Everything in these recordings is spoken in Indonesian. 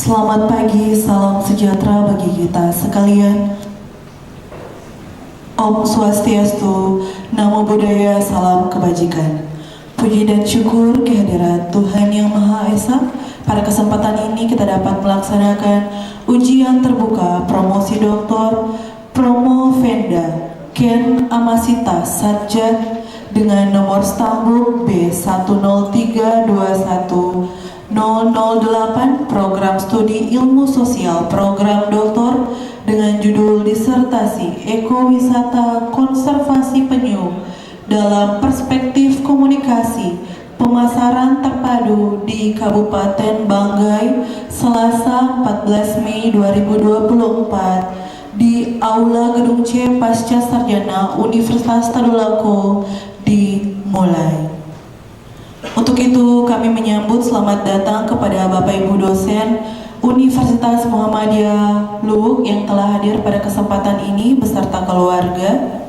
Selamat pagi, salam sejahtera bagi kita sekalian. Om Swastiastu, Namo Buddhaya, salam kebajikan. Puji dan syukur kehadirat Tuhan Yang Maha Esa. Pada kesempatan ini kita dapat melaksanakan ujian terbuka promosi doktor Promo Venda Ken Amasita Sarjat dengan nomor stambuk B103210008 program studi ilmu sosial program doktor dengan judul disertasi ekowisata konservasi penyu dalam perspektif komunikasi pemasaran terpadu di Kabupaten Banggai Selasa 14 Mei 2024 di Aula Gedung C Pasca Sarjana Universitas Tadulako dimulai. Untuk itu kami menyambut selamat datang kepada Bapak Ibu dosen Universitas Muhammadiyah Luwuk yang telah hadir pada kesempatan ini beserta keluarga.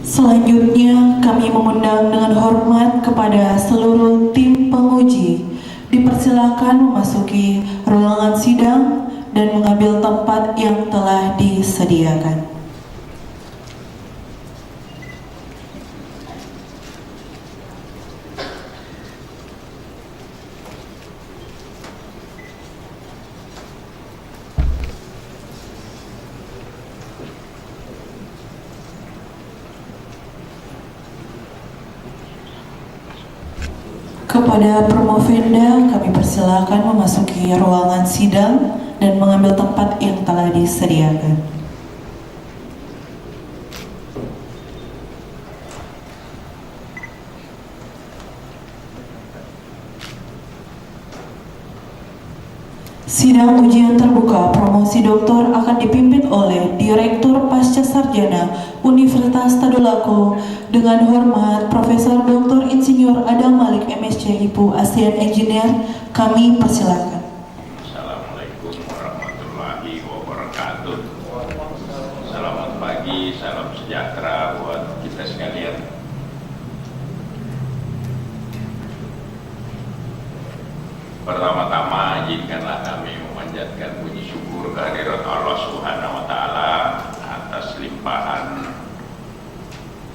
Selanjutnya kami mengundang dengan hormat kepada seluruh tim penguji dipersilakan memasuki ruangan sidang dan mengambil tempat yang telah disediakan. Kepada Promovenda kami persilakan memasuki ruangan sidang dan mengambil tempat yang telah disediakan. Sidang ujian terbuka promosi doktor akan dipimpin oleh Direktur Pasca Sarjana Universitas Tadulako dengan hormat Profesor Dr. Insinyur Adam Malik MSc IPU ASEAN Engineer. Kami persilakan. Assalamualaikum warahmatullahi wabarakatuh. Selamat pagi, salam sejahtera buat kita sekalian. Pertama-tama izinkanlah kami memanjatkan puji syukur kehadirat Allah Subhanahu wa taala atas limpahan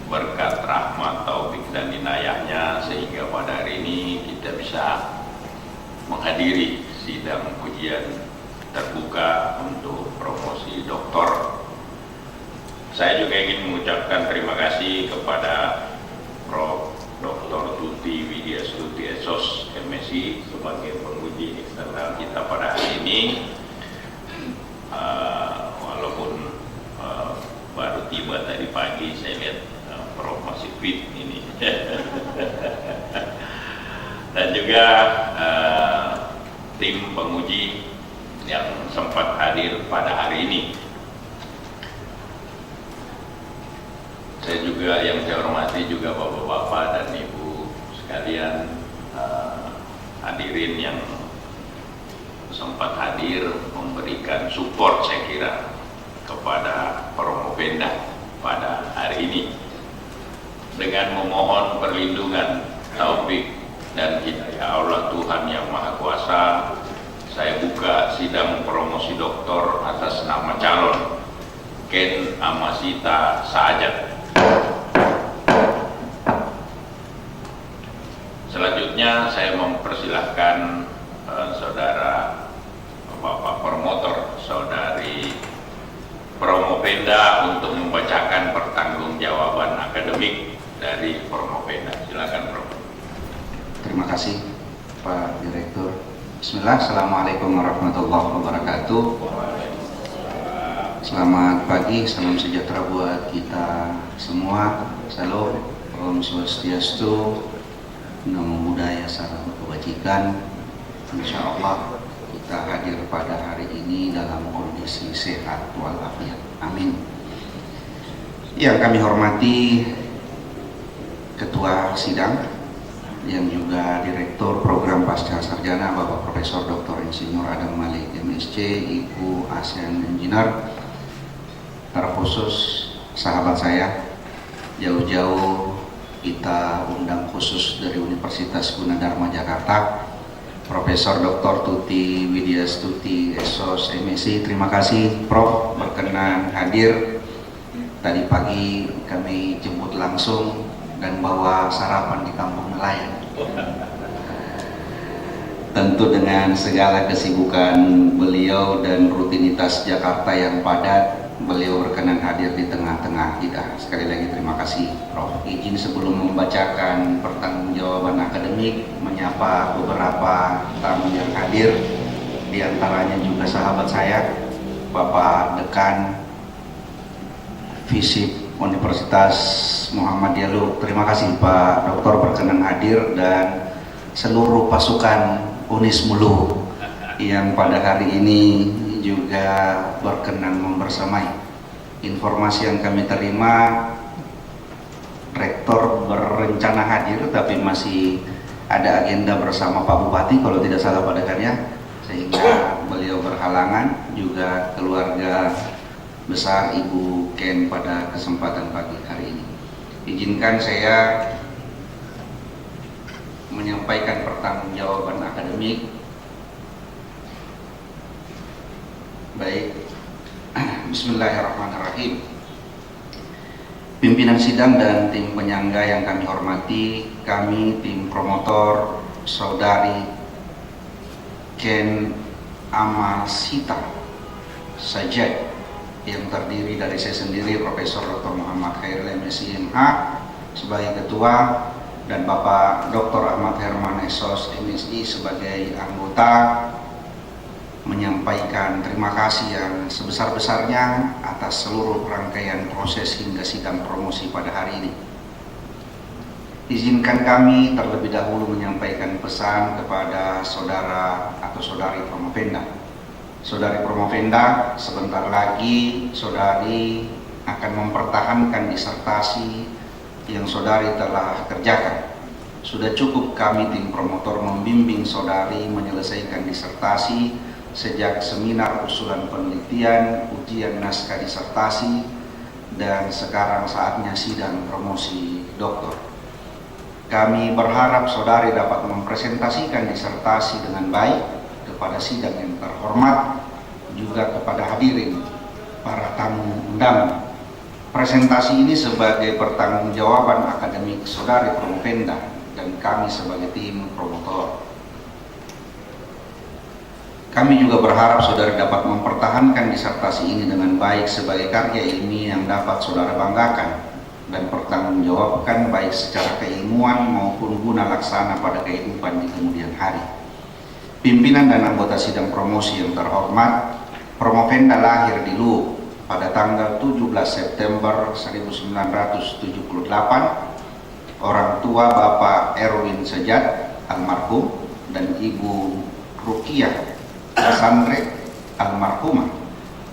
berkat rahmat, taufik dan inayahnya sehingga pada hari ini kita bisa menghadiri sidang ujian terbuka untuk promosi doktor. Saya juga ingin mengucapkan terima kasih kepada Prof. Dr. Tuti Widya Stuti SOS MSI sebagai penguji eksternal kita pada hari ini. Walaupun baru tiba tadi pagi, saya lihat Prof masih fit ini. Dan juga tim penguji yang sempat hadir pada hari ini. Saya juga yang saya hormati juga bapak-bapak dan ibu sekalian, hadirin yang sempat hadir memberikan support saya kira kepada Promovenda pada hari ini dengan memohon perlindungan, taufik dan hidayah Allah Tuhan Yang Maha Kuasa. Saya buka sidang promosi doktor atas nama calon Ken Amasita Sarjat. Selanjutnya saya mempersilahkan saudara Bapak Promotor, saudari Promovenda untuk membacakan pertanggungjawaban akademik dari Promovenda. Silakan, Prof. Terima kasih Pak Direktur. Bismillah, Assalamualaikum warahmatullahi wabarakatuh. Selamat pagi, salam sejahtera buat kita semua. Salam, Om Swastiastu, Namo Buddhaya, salam kebajikan. Insya Allah kita hadir pada hari ini dalam kondisi sehat walafiat. Amin. Yang kami hormati Ketua Sidang yang juga Direktur Program Pasca Sarjana Bapak Profesor Dr. Insinyur Adam Malik MSc IPU ASEAN Engineer. Terkhusus sahabat saya, jauh-jauh kita undang khusus dari Universitas Gunadarma Jakarta Profesor Dr. Tuti Widyastuti SOS MSI. Terima kasih Prof berkenan hadir. Tadi pagi kami jemput langsung dan bawa sarapan di Kampung Nelayan. Tentu dengan segala kesibukan beliau dan rutinitas Jakarta yang padat, beliau berkenan hadir di tengah-tengah kita. Sekali lagi terima kasih Prof. Izin sebelum membacakan pertanggungjawaban akademik, menyapa beberapa tamu yang hadir, di antaranya juga sahabat saya, Bapak Dekan FISIP Universitas Muhammadiyah Luhuk. Terima kasih Pak Doktor berkenan hadir, dan seluruh pasukan Unismu Luhuk yang pada hari ini juga berkenan membersamai. Informasi yang kami terima, Rektor berencana hadir tapi masih ada agenda bersama Pak Bupati kalau tidak salah pada karya, sehingga beliau berhalangan, juga keluarga besar Ibu Ken pada kesempatan pagi hari ini. Izinkan saya menyampaikan pertanggungjawaban akademik. Baik, Bismillahirrahmanirrahim. Pimpinan sidang dan tim penyangga yang kami hormati, kami tim promotor Saudari Ken Amasita Sajjad yang terdiri dari saya sendiri, Profesor Dr. Muhammad Khairil MSI MH sebagai ketua, dan Bapak Dr. Ahmad Herman SOS MSI sebagai anggota, menyampaikan terima kasih yang sebesar-besarnya atas seluruh rangkaian proses hingga sidang promosi pada hari ini. Izinkan kami terlebih dahulu menyampaikan pesan kepada saudara atau saudari Promovenda. Saudari Promovenda, sebentar lagi saudari akan mempertahankan disertasi yang saudari telah kerjakan. Sudah cukup kami tim promotor membimbing saudari menyelesaikan disertasi sejak seminar usulan penelitian, ujian naskah disertasi, dan sekarang saatnya sidang promosi doktor. Kami berharap saudari dapat mempresentasikan disertasi dengan baik kepada sidang yang terhormat, juga kepada hadirin para tamu undangan. Presentasi ini sebagai pertanggungjawaban akademik saudari Promovenda dan kami sebagai tim promotor. Kami juga berharap saudara dapat mempertahankan disertasi ini dengan baik sebagai karya ilmiah yang dapat saudara banggakan dan pertanggungjawabkan baik secara keilmuan maupun guna laksana pada kehidupan di kemudian hari. Pimpinan dan anggota sidang promosi yang terhormat, Promovenda lahir di Luhuk pada tanggal 17 September 1978. Orang tua Bapak Erwin Sajjad almarhum dan Ibu Rukiah Sandre almarhumah,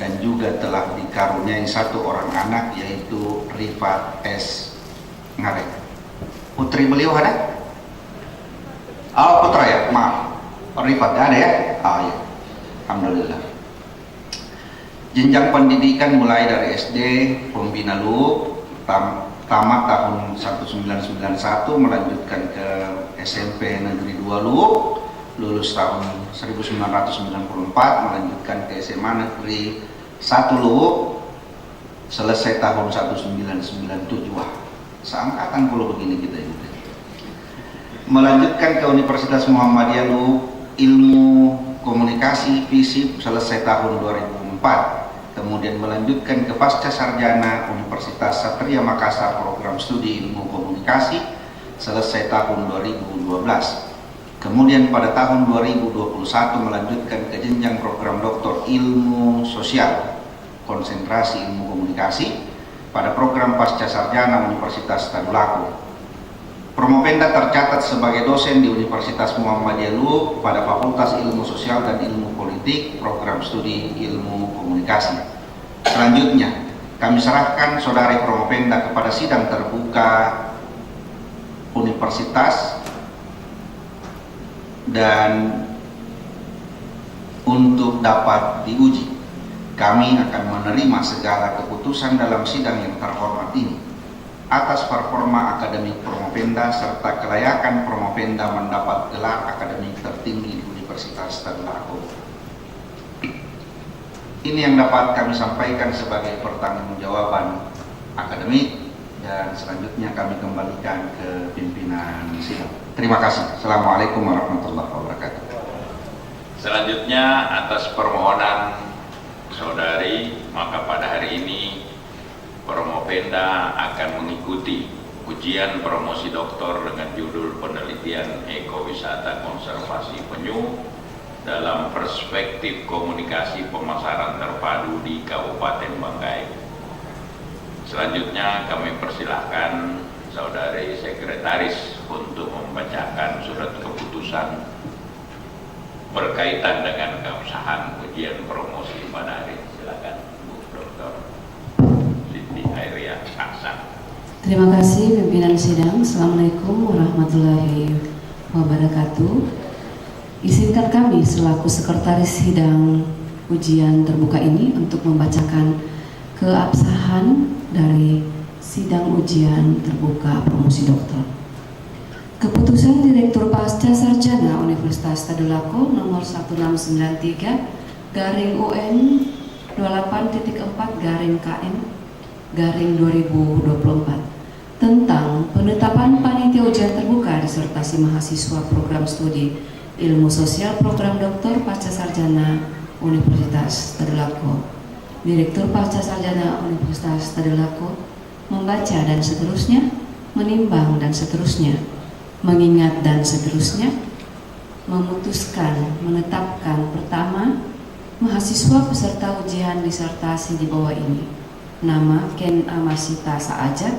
dan juga telah dikaruniai satu orang anak yaitu Rifat S. Ngarek. Putri beliau ada? Oh, putra ya, maaf. Rifat ada ya? Oh ya, alhamdulillah. Jenjang pendidikan mulai dari SD Pembina Luhuk, tamat tahun 1991, melanjutkan ke SMP Negeri 2 Luhuk, lulus tahun 1994, melanjutkan ke SMA Negeri 1 Luhuk, selesai tahun 1997. Wah, seangkatan puluh begini kita ini. Melanjutkan ke Universitas Muhammadiyah Luhuk, ilmu komunikasi FISIP, selesai tahun 2004. Kemudian melanjutkan ke Pasca Sarjana Universitas Satria Makassar, program studi ilmu komunikasi, selesai tahun 2012. Kemudian pada tahun 2021 melanjutkan ke jenjang program doktor ilmu sosial, konsentrasi ilmu komunikasi pada program Pasca Sarjana Universitas Tadulako. Promovenda tercatat sebagai dosen di Universitas Muhammadiyah Luhuk pada Fakultas Ilmu Sosial dan Ilmu Politik, program studi ilmu komunikasi. Selanjutnya, kami serahkan saudari Promovenda kepada sidang terbuka universitas, dan untuk dapat diuji, kami akan menerima segala keputusan dalam sidang yang terhormat ini atas performa akademik Promovenda serta kelayakan Promovenda mendapat gelar akademik tertinggi Universitas Tadulako. Ini yang dapat kami sampaikan sebagai pertanggungjawaban akademik, dan selanjutnya kami kembalikan ke pimpinan sidang. Terima kasih. Assalamualaikum warahmatullahi wabarakatuh. Selanjutnya atas permohonan saudari, maka pada hari ini Promopenda akan mengikuti ujian promosi doktor dengan judul penelitian ekowisata konservasi penyu dalam perspektif komunikasi pemasaran terpadu di Kabupaten Banggai. Selanjutnya kami persilahkan saudari sekretaris untuk membacakan surat keputusan berkaitan dengan keabsahan ujian promosi pada hari ini. Silakan Bu Dr. Siti Hairia Aksan. Terima kasih pimpinan sidang. Assalamualaikum warahmatullahi wabarakatuh. Izinkan kami selaku sekretaris sidang ujian terbuka ini untuk membacakan keabsahan dari sidang ujian terbuka promosi doktor. Keputusan Direktur Pasca Sarjana Universitas Tadulako nomor 1693/UN 28.4/KM/2024 tentang penetapan panitia ujian terbuka disertasi mahasiswa program studi Ilmu Sosial Program Doktor Pasca Sarjana Universitas Tadulako. Direktur Pasca Sarjana Universitas Tadulako membaca dan seterusnya, menimbang dan seterusnya, mengingat dan seterusnya, memutuskan menetapkan pertama, mahasiswa peserta ujian disertasi di bawah ini. Nama Ken Amasita Saajat,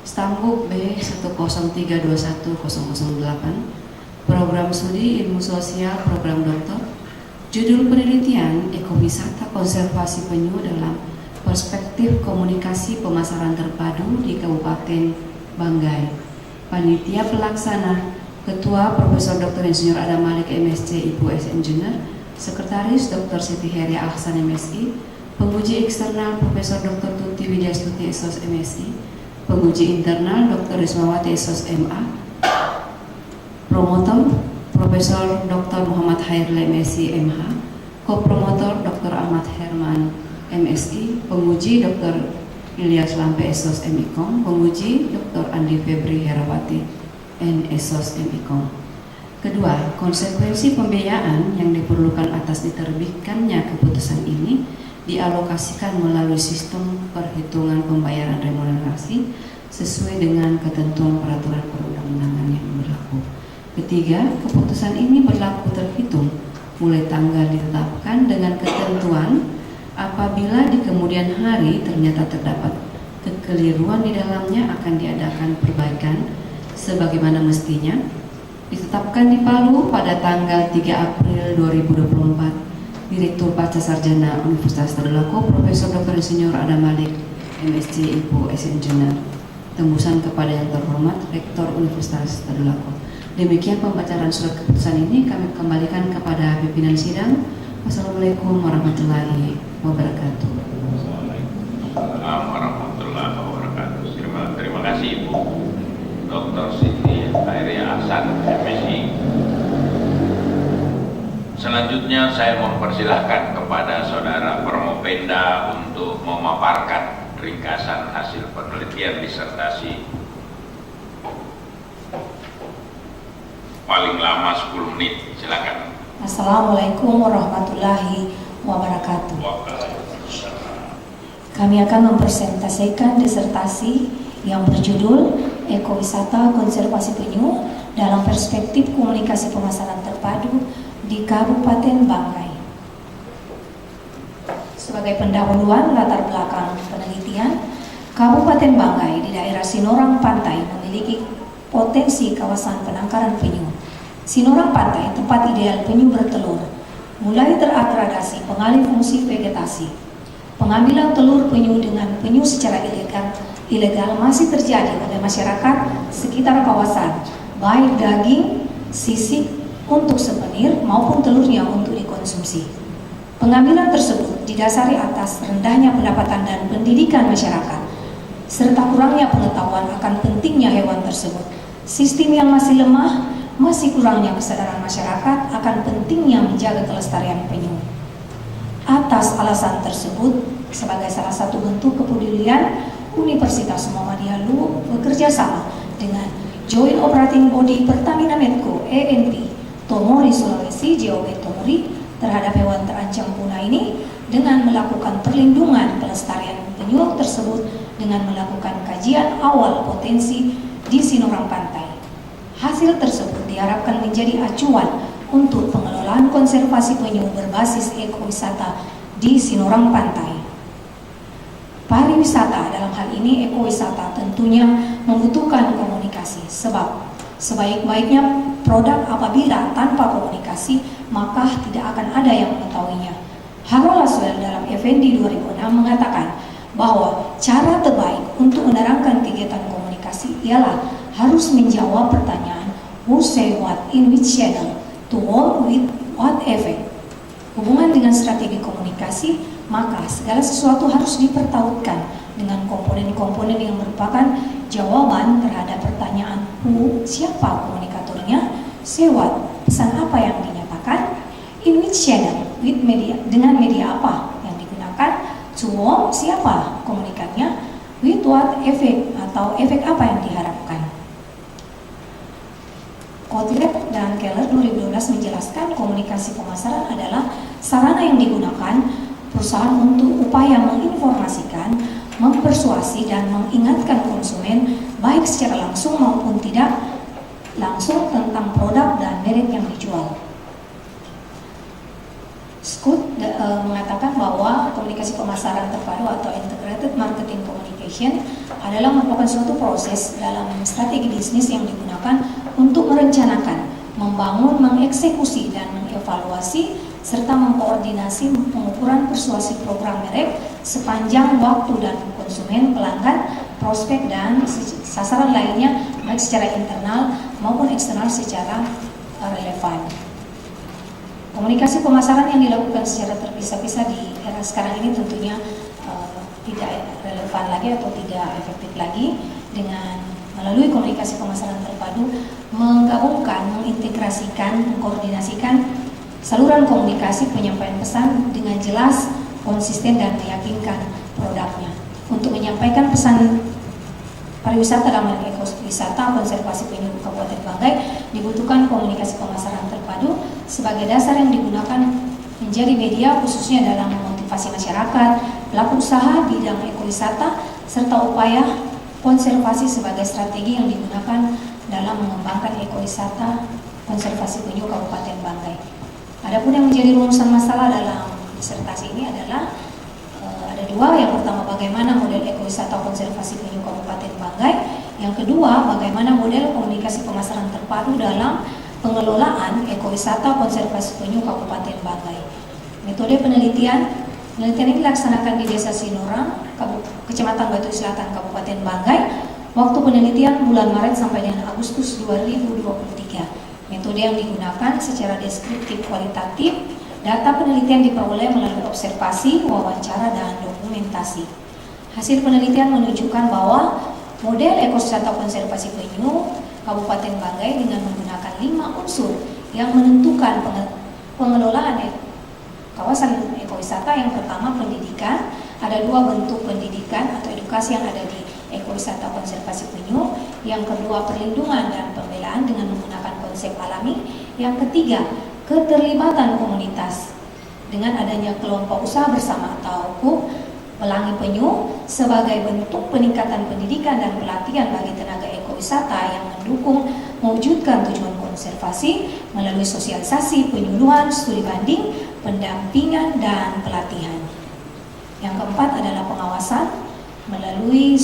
Stambuk B103210008, Program Studi Ilmu Sosial Program Doktor, judul penelitian Ekowisata Konservasi Penyu dalam Perspektif Komunikasi Pemasaran Terpadu di Kabupaten Banggai. Panitia pelaksana Ketua Profesor Dr. Insinyur Adam Malik MSc Ibu S. Engineer, Sekretaris Dr. Siti Hairia Aksan MSI, Penguji eksternal Profesor Dr. Tuti Widyastuti SOS MSI, Penguji internal Dr. Rismawati SOS MA, Promotor Profesor Dr. Muhammad Hairil MSI MH, Kopromotor Dr. Ahmad Herman MSI, Penguji Dr. Ilyas Lampe SOS MIKOM, Penguji Dr. Andi Febri Herawati N SOS MIKOM. Kedua, konsekuensi pembiayaan yang diperlukan atas diterbitkannya keputusan ini dialokasikan melalui sistem perhitungan pembayaran remunerasi sesuai dengan ketentuan peraturan perundang-undangan yang berlaku. Ketiga, keputusan ini berlaku terhitung mulai tanggal ditetapkan dengan ketentuan apabila di kemudian hari ternyata terdapat kekeliruan di dalamnya akan diadakan perbaikan sebagaimana mestinya. Ditetapkan di Palu pada tanggal 3 April 2024, Direktur Pasca Sarjana Universitas Tadulako Profesor Dr. Insinyur Adam Malik MSc Ibu S. Engineer. Tembusan kepada yang terhormat Rektor Universitas Tadulako. Demikian pembacaan surat keputusan ini, kami kembalikan kepada pimpinan sidang. Wassalamualaikum warahmatullahi wabarakatuh. Waalaikumsalam warahmatullahi wabarakatuh. Terima kasih Ibu Dr. Siti Hairia Aksan MSI. Selanjutnya saya mempersilahkan kepada saudara Promopenda untuk memaparkan ringkasan hasil penelitian disertasi. Paling lama 10 menit, silakan. Assalamualaikum warahmatullahi wabarakatuh. Kami akan mempresentasikan disertasi yang berjudul Ekowisata Konservasi Penyu dalam Perspektif Komunikasi Pemasaran Terpadu di Kabupaten Banggai. Sebagai pendahuluan latar belakang penelitian, Kabupaten Banggai di daerah Sinorang Pantai memiliki potensi kawasan penangkaran penyu. Sinorang Pantai tempat ideal penyu bertelur, mulai teradaptasi pengalih fungsi vegetasi. Pengambilan telur penyu dengan penyu secara ilegal masih terjadi oleh masyarakat sekitar kawasan, baik daging, sisik untuk souvenir maupun telurnya untuk dikonsumsi. Pengambilan tersebut didasari atas rendahnya pendapatan dan pendidikan masyarakat, serta kurangnya pengetahuan akan pentingnya hewan tersebut. Sistem yang masih lemah masih kurangnya kesadaran masyarakat akan pentingnya menjaga kelestarian penyu. Atas alasan tersebut, sebagai salah satu bentuk kepedulian, Universitas Muhammadiyah Luwu bekerja sama dengan Joint Operating Body Pertamina Medco ENP Tomori Sulawesi JOB Tomori terhadap hewan terancam punah ini dengan melakukan perlindungan pelestarian penyu tersebut dengan melakukan kajian awal potensi di Sinorang Pantai. Hasil tersebut diharapkan menjadi acuan untuk pengelolaan konservasi penyu berbasis ekowisata di Sinorang Pantai. Pariwisata, dalam hal ini ekowisata, tentunya membutuhkan komunikasi, sebab sebaik-baiknya produk apabila tanpa komunikasi maka tidak akan ada yang mengetahuinya. Harold Laswell dalam Effendi 2006 mengatakan bahwa cara terbaik untuk menerangkan kegiatan komunikasi ialah harus menjawab pertanyaan who say what in which channel, to whom with what effect. Hubungan dengan strategi komunikasi, maka segala sesuatu harus dipertautkan dengan komponen-komponen yang merupakan jawaban terhadap pertanyaan who, siapa komunikatornya, say what, pesan apa yang dinyatakan, in which channel, with media, dengan media apa yang digunakan, to whom, siapa komunikannya, with what effect, atau efek apa yang diharapkan. Kotlet dan Keller 2012 menjelaskan komunikasi pemasaran adalah sarana yang digunakan perusahaan untuk upaya menginformasikan, mempersuasi, dan mengingatkan konsumen baik secara langsung maupun tidak langsung tentang produk dan merek yang dijual. Scott mengatakan bahwa komunikasi pemasaran terpadu atau integrated marketing communication adalah merupakan suatu proses dalam strategi bisnis yang digunakan untuk merencanakan, membangun, mengeksekusi, dan mengevaluasi serta mengkoordinasi pengukuran persuasi program merek sepanjang waktu dan konsumen, pelanggan, prospek, dan sasaran lainnya baik secara internal maupun eksternal secara relevan. Komunikasi pemasaran yang dilakukan secara terpisah-pisah di era sekarang ini tentunya tidak relevan lagi atau tidak efektif lagi. Dengan melalui komunikasi pemasaran terpadu, menggabungkan, mengintegrasikan, mengkoordinasikan saluran komunikasi penyampaian pesan dengan jelas, konsisten, dan meyakinkan produknya. Untuk menyampaikan pesan pariwisata dalam ekowisata konservasi penyu Kabupaten Banggai dibutuhkan komunikasi pemasaran terpadu sebagai dasar yang digunakan menjadi media khususnya dalam memotivasi masyarakat, pelaku usaha bidang ekowisata, serta upaya konservasi sebagai strategi yang digunakan dalam mengembangkan ekowisata konservasi penyu Kabupaten Banggai. Adapun yang menjadi rumusan masalah dalam disertasi ini adalah ada dua. Yang pertama, bagaimana model ekowisata konservasi penyu Kabupaten Banggai. Yang kedua, bagaimana model komunikasi pemasaran terpadu dalam pengelolaan ekowisata konservasi penyu Kabupaten Banggai. Metode penelitian ini dilaksanakan di Desa Sinorang, Kecamatan Batu Selatan, Kabupaten Banggai. Waktu penelitian bulan Maret sampai dengan Agustus 2023. Metode yang digunakan secara deskriptif kualitatif. Data penelitian diperoleh melalui observasi, wawancara, dan dokumentasi. Hasil penelitian menunjukkan bahwa model ekowisata konservasi penyu Kabupaten Banggai dengan menggunakan 5 unsur yang menentukan pengelolaan kawasan ekowisata. Yang pertama, pendidikan. Ada 2 bentuk pendidikan atau edukasi yang ada di ekowisata konservasi penyu. Yang kedua, perlindungan dan pembelaan dengan menggunakan konsep alami. Yang ketiga, keterlibatan komunitas dengan adanya kelompok usaha bersama atau KUB Pelangi Penyu sebagai bentuk peningkatan pendidikan dan pelatihan bagi tenaga ekowisata yang mendukung mewujudkan tujuan konservasi melalui sosialisasi, penyuluhan, studi banding, pendampingan, dan pelatihan. Yang keempat adalah pengawasan melalui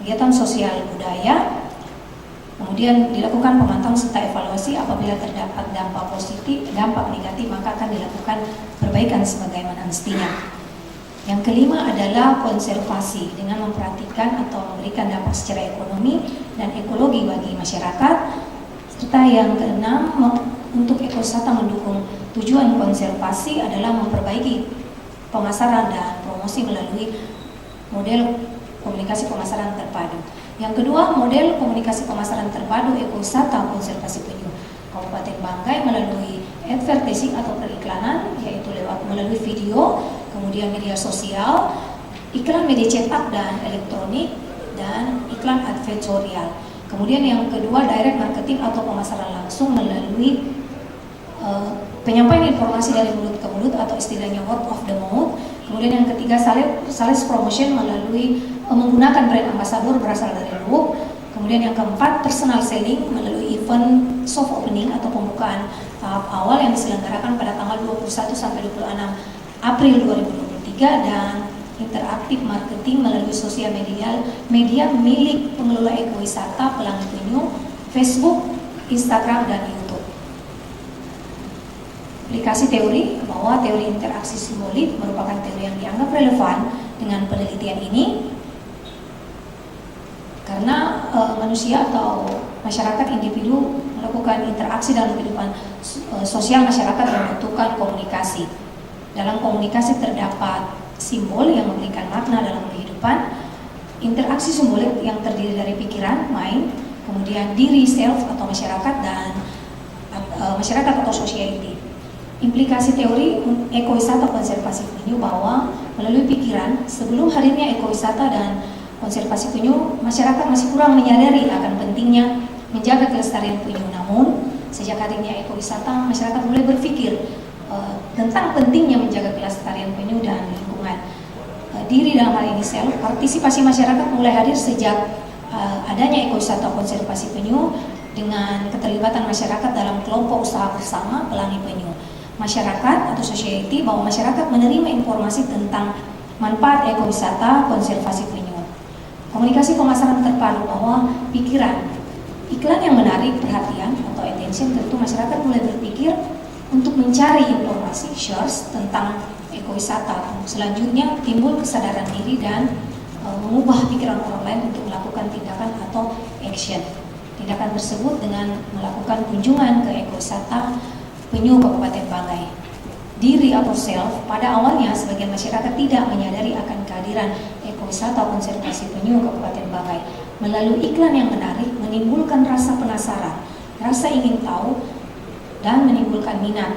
kegiatan sosial budaya. Kemudian dilakukan pemantauan serta evaluasi. Apabila terdapat dampak positif, dampak negatif, maka akan dilakukan perbaikan sebagaimana mestinya. Yang kelima adalah konservasi dengan memperhatikan atau memberikan dampak secara ekonomi dan ekologi bagi masyarakat. Serta yang keenam, untuk ekowisata mendukung tujuan konservasi adalah memperbaiki pemasaran dan promosi melalui model komunikasi pemasaran terpadu. Yang kedua, model komunikasi pemasaran terpadu ekowisata konservasi penyu. Kabupaten Banggai melalui advertising atau periklanan, yaitu melalui video, kemudian media sosial, iklan media cetak dan elektronik, dan iklan advertorial. Kemudian yang kedua, direct marketing atau pemasaran langsung melalui penyampaian informasi dari mulut ke mulut atau istilahnya word of the mouth. Kemudian yang ketiga, sales promotion melalui menggunakan brand ambassador berasal dari luar. Kemudian yang keempat, personal selling melalui event soft opening atau pembukaan tahap awal yang diselenggarakan pada tanggal 21 sampai 26 April 2023, dan interaktif marketing melalui sosial media milik pengelola ekowisata Pelangi Penyu, Facebook, Instagram, dan YouTube. Aplikasi teori bahwa teori interaksi simbolik merupakan teori yang dianggap relevan dengan penelitian ini karena manusia atau masyarakat individu melakukan interaksi dalam kehidupan sosial masyarakat membutuhkan komunikasi. Dalam komunikasi terdapat simbol yang memberikan makna dalam kehidupan, interaksi simbolik yang terdiri dari pikiran, mind, kemudian diri, self atau masyarakat, dan masyarakat atau society. Implikasi teori ekowisata konservasi penyu bahwa melalui pikiran, sebelum hadirnya ekowisata dan konservasi penyu, masyarakat masih kurang menyadari akan pentingnya menjaga kelestarian penyu. Namun, sejak hadirnya ekowisata, masyarakat mulai berpikir tentang pentingnya menjaga kelestarian penyu dan lingkungan. Diri dalam hal ini self, partisipasi masyarakat mulai hadir sejak adanya ekowisata konservasi penyu dengan keterlibatan masyarakat dalam kelompok usaha bersama Pelangi Penyu. Masyarakat atau society bahwa masyarakat menerima informasi tentang manfaat ekowisata konservasi penyu. Komunikasi pemasaran terpadu bahwa pikiran, iklan yang menarik perhatian atau attention, tentu masyarakat mulai berpikir untuk mencari informasi source tentang ekowisata. Selanjutnya timbul kesadaran diri dan mengubah pikiran orang lain untuk melakukan tindakan atau action. Tindakan tersebut dengan melakukan kunjungan ke ekowisata penyu Kabupaten Banggai. Diri atau self, pada awalnya sebagian masyarakat tidak menyadari akan kehadiran ekowisata konservasi penyu Kabupaten Banggai. Melalui iklan yang menarik menimbulkan rasa penasaran, rasa ingin tahu, dan menimbulkan minat,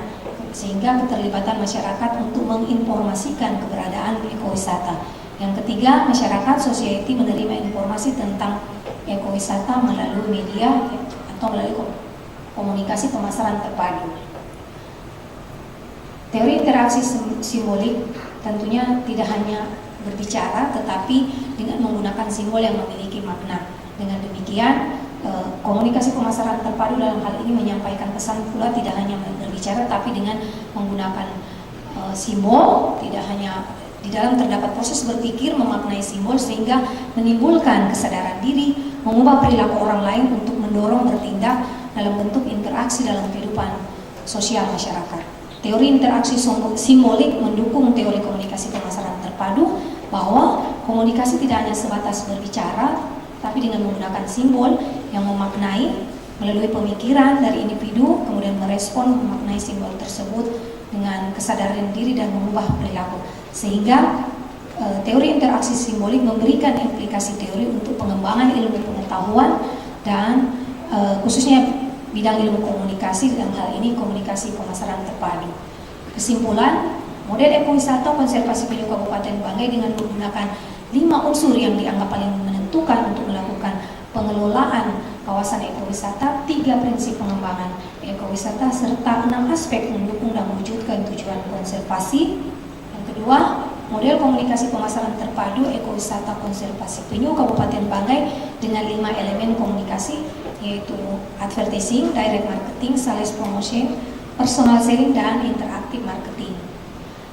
sehingga keterlibatan masyarakat untuk menginformasikan keberadaan ekowisata. Yang ketiga, masyarakat society menerima informasi tentang ekowisata melalui media atau melalui komunikasi pemasaran terpadu. Teori interaksi simbolik tentunya tidak hanya berbicara, tetapi dengan menggunakan simbol yang memiliki makna. Dengan demikian, komunikasi pemasaran terpadu dalam hal ini menyampaikan pesan pula tidak hanya berbicara, tapi dengan menggunakan simbol. Tidak hanya di dalam terdapat proses berpikir memaknai simbol sehingga menimbulkan kesadaran diri, mengubah perilaku orang lain untuk mendorong bertindak dalam bentuk interaksi dalam kehidupan sosial masyarakat. Teori interaksi simbolik mendukung teori komunikasi pemasaran terpadu bahwa komunikasi tidak hanya sebatas berbicara, tapi dengan menggunakan simbol yang memaknai melalui pemikiran dari individu, kemudian merespon memaknai simbol tersebut dengan kesadaran diri dan mengubah perilaku. Sehingga teori interaksi simbolik memberikan implikasi teori untuk pengembangan ilmu pengetahuan dan khususnya bidang ilmu komunikasi, dalam hal ini komunikasi pemasaran terpadu. Kesimpulan, model ekowisata konservasi penyu Kabupaten Banggai dengan menggunakan 5 unsur yang dianggap paling menentukan untuk melakukan pengelolaan kawasan ekowisata, 3 prinsip pengembangan ekowisata, serta 6 aspek mendukung dan mewujudkan tujuan konservasi. Yang kedua, model komunikasi pemasaran terpadu ekowisata konservasi penyu Kabupaten Banggai dengan 5 elemen komunikasi, yaitu advertising, direct marketing, sales promotion, personal selling, dan interaktif marketing.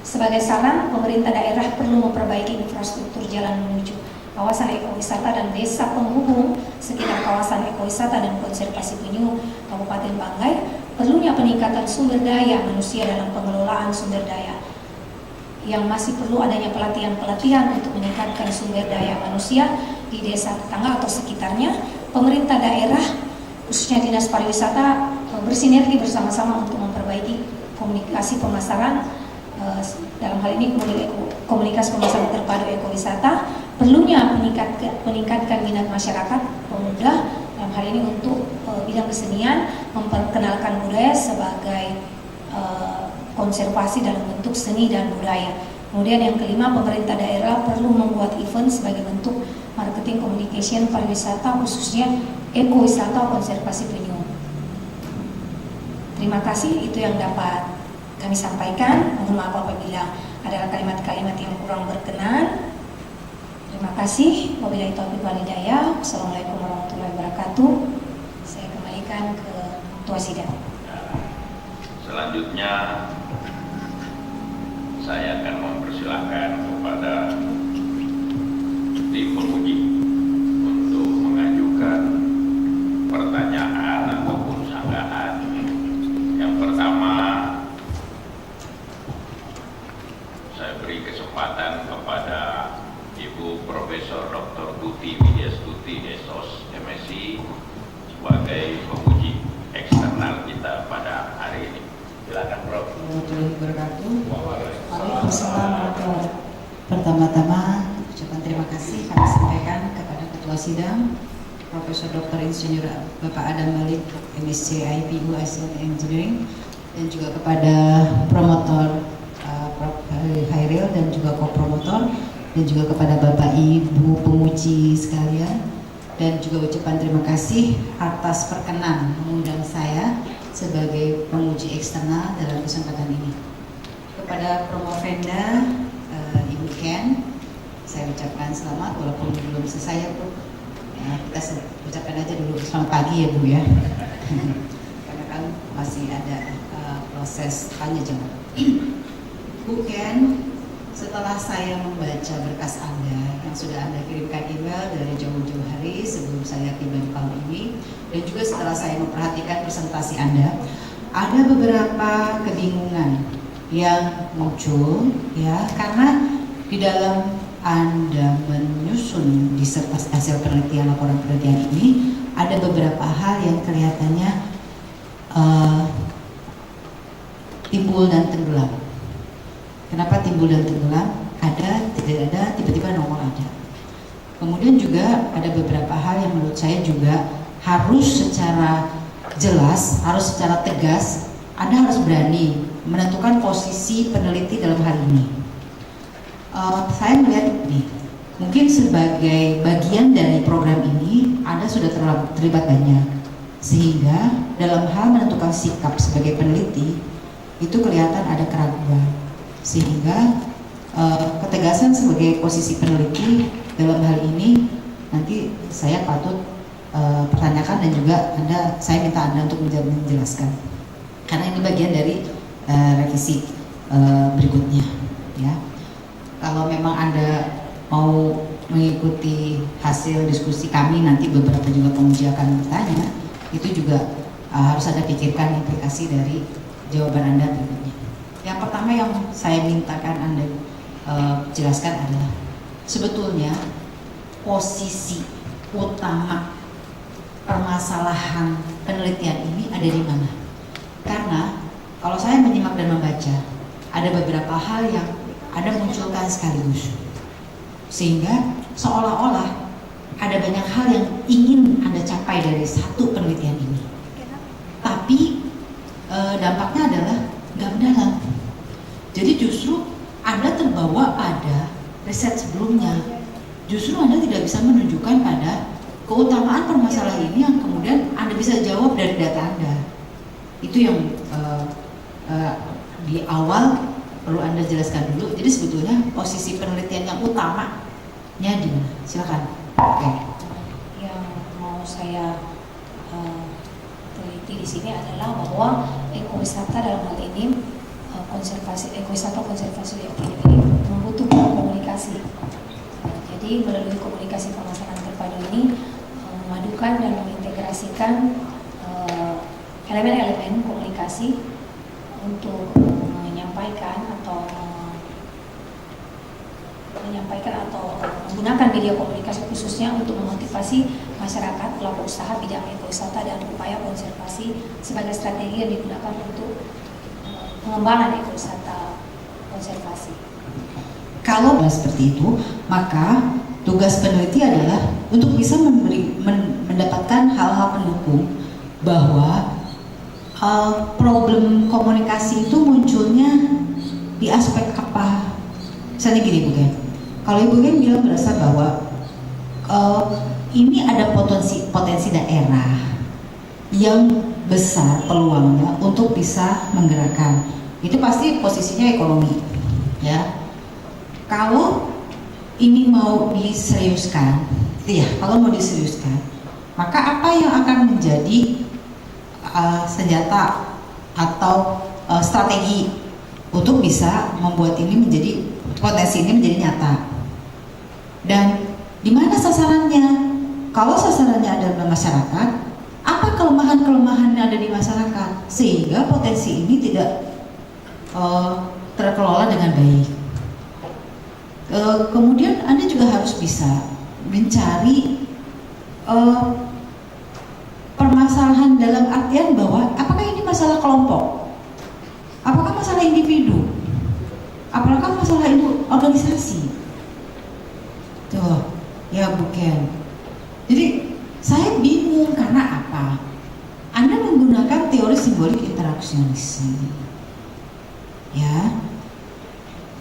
Sebagai saran, pemerintah daerah perlu memperbaiki infrastruktur jalan menuju kawasan ekowisata dan desa penghubung sekitar kawasan ekowisata dan konservasi penyu Kabupaten Banggai. Perlunya peningkatan sumber daya manusia dalam pengelolaan sumber daya, yang masih perlu adanya pelatihan-pelatihan untuk meningkatkan sumber daya manusia di desa tetangga atau sekitarnya. Pemerintah daerah, khususnya Dinas Pariwisata, bersinergi bersama-sama untuk memperbaiki komunikasi pemasaran dalam hal ini model komunikasi pemasaran terpadu ekowisata, perlunya meningkatkan minat masyarakat pemuda dalam hal ini untuk bidang kesenian, memperkenalkan budaya sebagai konservasi dalam bentuk seni dan budaya. Kemudian yang kelima, pemerintah daerah perlu membuat event sebagai bentuk marketing communication pariwisata, khususnya ekowisata konservasi penyu. Terima kasih, itu yang dapat kami sampaikan. Mohon maaf apabila ada kalimat-kalimat yang kurang berkenan. Terima kasih. Wabillahi taufiq wal hidayah. Assalamualaikum warahmatullahi wabarakatuh. Saya kembalikan ke Ketua Sidang. Selanjutnya saya akan mempersilahkan kepada tim penguji untuk mengajukan pertanyaan ataupun sanggahan. Yang pertama, saya beri kesempatan kepada Ibu Profesor Dr. Tuti Widyastuti SOS MSI sebagai penguji eksternal kita pada hari ini. Silakan, Prof. Warahmatullahi wabarakatuh. Waalaikumsalam warahmatullahi wabarakatuh. Pertama-tama ucapan terima kasih kami sampaikan kepada Ketua Sidang Profesor Dr. Insinyur Bapak Adam Malik MSc IPU ICT Engineering, dan juga kepada promotor Prof. Hairil dan juga kopromotor, dan juga kepada Bapak Ibu penguji sekalian, dan juga ucapan terima kasih atas perkenan mengundang saya sebagai penguji eksternal dalam kesempatan ini. Kepada Promovenda Ibu Ken, saya ucapkan selamat walaupun belum selesai ya Bu. Kita ucapkan aja dulu selamat pagi ya Bu ya. Karena kan masih ada proses tanya jawab. Bu Ken, setelah saya membaca berkas Anda yang sudah Anda kirimkan email dari jauh-jauh hari sebelum saya tiba di Palu ini, dan juga setelah saya memperhatikan presentasi Anda, ada beberapa kebingungan yang muncul ya, karena di dalam Anda menyusun disertasi hasil penelitian, laporan penelitian ini, ada beberapa hal yang kelihatannya timbul dan tenggelam. Kenapa timbul dan tenggelam? Ada, tidak ada, tiba-tiba nongol ada. Kemudian juga ada beberapa hal yang menurut saya juga harus secara jelas, harus secara tegas, Anda harus berani menentukan posisi peneliti dalam hal ini. Saya melihat ini, mungkin sebagai bagian dari program ini, Anda sudah terlibat banyak, sehingga dalam hal menentukan sikap sebagai peneliti, itu kelihatan ada keraguan. Sehingga ketegasan sebagai posisi peneliti dalam hal ini nanti saya patut pertanyakan, dan juga saya minta Anda untuk menjelaskan, karena ini bagian dari revisi berikutnya ya. Kalau memang Anda mau mengikuti hasil diskusi kami, nanti beberapa juga penguji akan bertanya, itu juga harus Anda pikirkan implikasi dari jawaban Anda berikutnya. Yang pertama yang saya mintakan Anda jelaskan adalah sebetulnya posisi utama permasalahan penelitian ini ada di mana? Karena kalau saya menyimak dan membaca, ada beberapa hal yang Anda munculkan sekaligus, sehingga seolah-olah ada banyak hal yang ingin Anda capai dari satu penelitian ini, tapi dampaknya adalah nggak mendalam. Jadi justru Anda terbawa pada riset sebelumnya, justru Anda tidak bisa menunjukkan pada keutamaan permasalahan ini yang kemudian Anda bisa jawab dari data Anda. Itu yang di awal perlu Anda jelaskan dulu. Jadi sebetulnya posisi penelitian yang utamanya di mana? Silakan. Oke. Yang mau saya teliti di sini adalah bahwa ekowisata dalam hal ini ekowisata konservasi ini membutuhkan komunikasi. Jadi melalui komunikasi pemasaran terpadu ini memadukan dan mengintegrasikan elemen-elemen komunikasi untuk menyampaikan atau menggunakan media komunikasi khususnya untuk memotivasi masyarakat pelaku usaha bidang ekowisata dan upaya konservasi sebagai strategi yang digunakan untuk pengembangan ekowisata konservasi. Kalau seperti itu, maka tugas peneliti adalah untuk bisa mendapatkan hal-hal pendukung bahwa problem komunikasi itu munculnya di aspek apa. Misalnya gini Bu Ken, kalau Ibu Ken bilang merasa bahwa ini ada potensi daerah yang besar peluangnya untuk bisa menggerakkan, itu pasti posisinya ekonomi, ya. Kalau ini mau diseriuskan, ya, kalau mau diseriuskan, maka apa yang akan menjadi senjata atau strategi untuk bisa membuat ini menjadi potensi ini menjadi nyata? Dan di mana sasarannya? Kalau sasarannya adalah masyarakat, apa kelemahan-kelemahan yang ada di masyarakat sehingga potensi ini tidak terkelola dengan baik? Kemudian Anda juga harus bisa mencari permasalahan dalam artian bahwa apakah ini masalah kelompok, apakah masalah individu, apakah masalah itu organisasi. Tuh, ya bukan. Jadi saya bingung karena apa? Anda menggunakan teori simbolik interaksionisme, ya.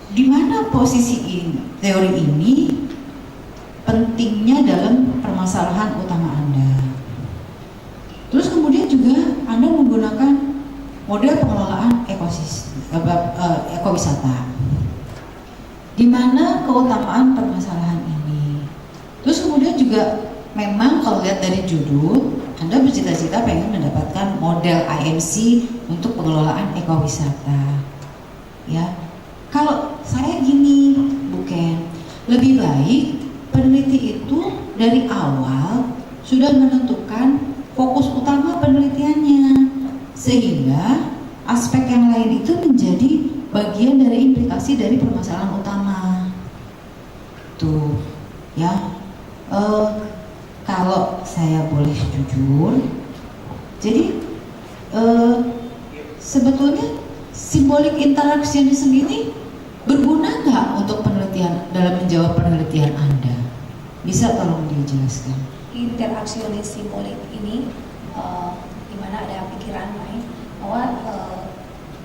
Di mana posisi teori ini pentingnya dalam permasalahan utama Anda? Terus kemudian juga Anda menggunakan model pengelolaan ekowisata. Di mana keutamaan permasalahan ini? Terus kemudian juga memang kalau lihat dari judul, Anda bercita-cita pengen mendapatkan model IMC untuk pengelolaan ekowisata. Ya, kalau saya gini, bukan, lebih baik peneliti itu dari awal sudah menentukan fokus utama penelitiannya, sehingga aspek yang lain itu menjadi bagian dari implikasi dari permasalahan utama. Tuh, ya. Kalau saya boleh jujur, jadi sebetulnya simbolik interaksionisme ini berguna nggak untuk penelitian dalam menjawab penelitian Anda? Bisa tolong dijelaskan? Interaksionis simbolik ini di mana ada pikiran lain bahwa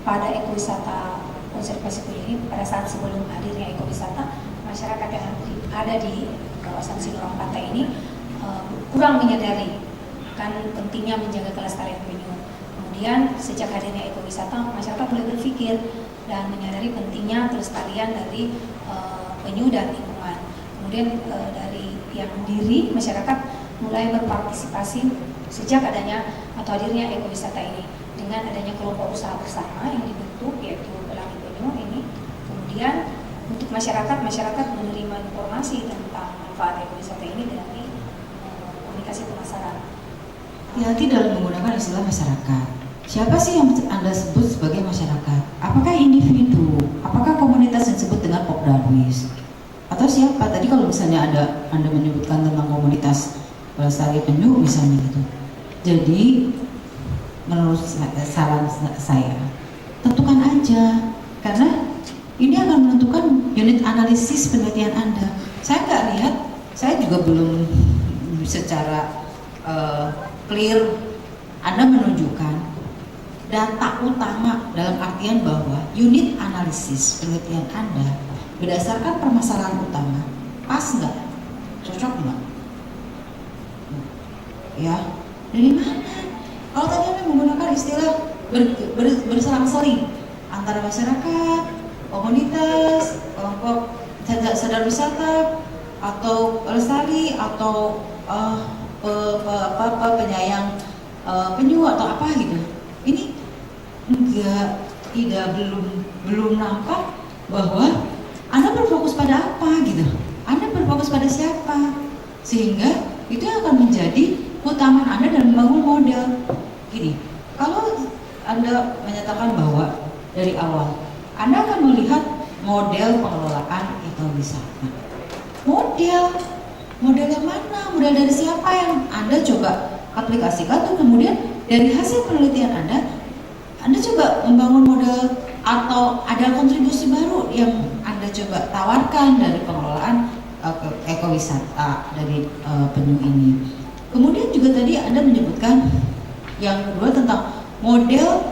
pada ekowisata konservasi penyu ini, pada saat sebelum hadirnya ekowisata, masyarakat yang ada di kawasan Sinorang Pantai ini kurang menyadari kan pentingnya menjaga kelestarian penyu. Kemudian sejak hadirnya ekowisata, masyarakat mulai berpikir dan menyadari pentingnya kelestarian dari penyu dan lingkungan. Kemudian dari yang diri masyarakat mulai berpartisipasi sejak adanya atau hadirnya ekowisata ini dengan adanya kelompok usaha bersama yang dibentuk, yaitu Pelangi Penyu ini. Kemudian untuk masyarakat menerima informasi tentang manfaat ekowisata ini dari komunikasi pemasaran. Hati-hati dalam menggunakan istilah masyarakat. Siapa sih yang Anda sebut sebagai masyarakat? Apakah individu? Apakah komunitas yang disebut dengan Popdarwis? Atau siapa? Tadi kalau misalnya Anda menyebutkan tentang komunitas pelestari penyu misalnya gitu. Jadi menurut saran saya, tentukan aja, karena ini akan menentukan unit analisis penelitian Anda. Saya nggak lihat, saya juga belum secara clear Anda menunjukkan data utama dalam artian bahwa unit analisis penelitian Anda berdasarkan permasalahan utama pas nggak, cocok nggak, ya. Dari mana? Kalau tadi Anda menggunakan istilah berselang-seling antara masyarakat, komunitas, kelompok sadar wisata, atau lestari, atau penyayang penyu atau apa gitu. Ini belum nampak bahwa Anda berfokus pada apa gitu. Anda berfokus pada siapa, sehingga itu yang akan menjadi keutamaan Anda dalam membangun model. Gini, kalau Anda menyatakan bahwa dari awal Anda akan melihat model pengelolaan ekowisata. Model yang mana? Model dari siapa yang Anda coba aplikasikan? Tuh kemudian dari hasil penelitian Anda coba membangun model atau ada kontribusi baru yang Anda coba tawarkan dari pengelolaan ekowisata dari penyu ini. Kemudian juga tadi Anda menyebutkan yang kedua tentang model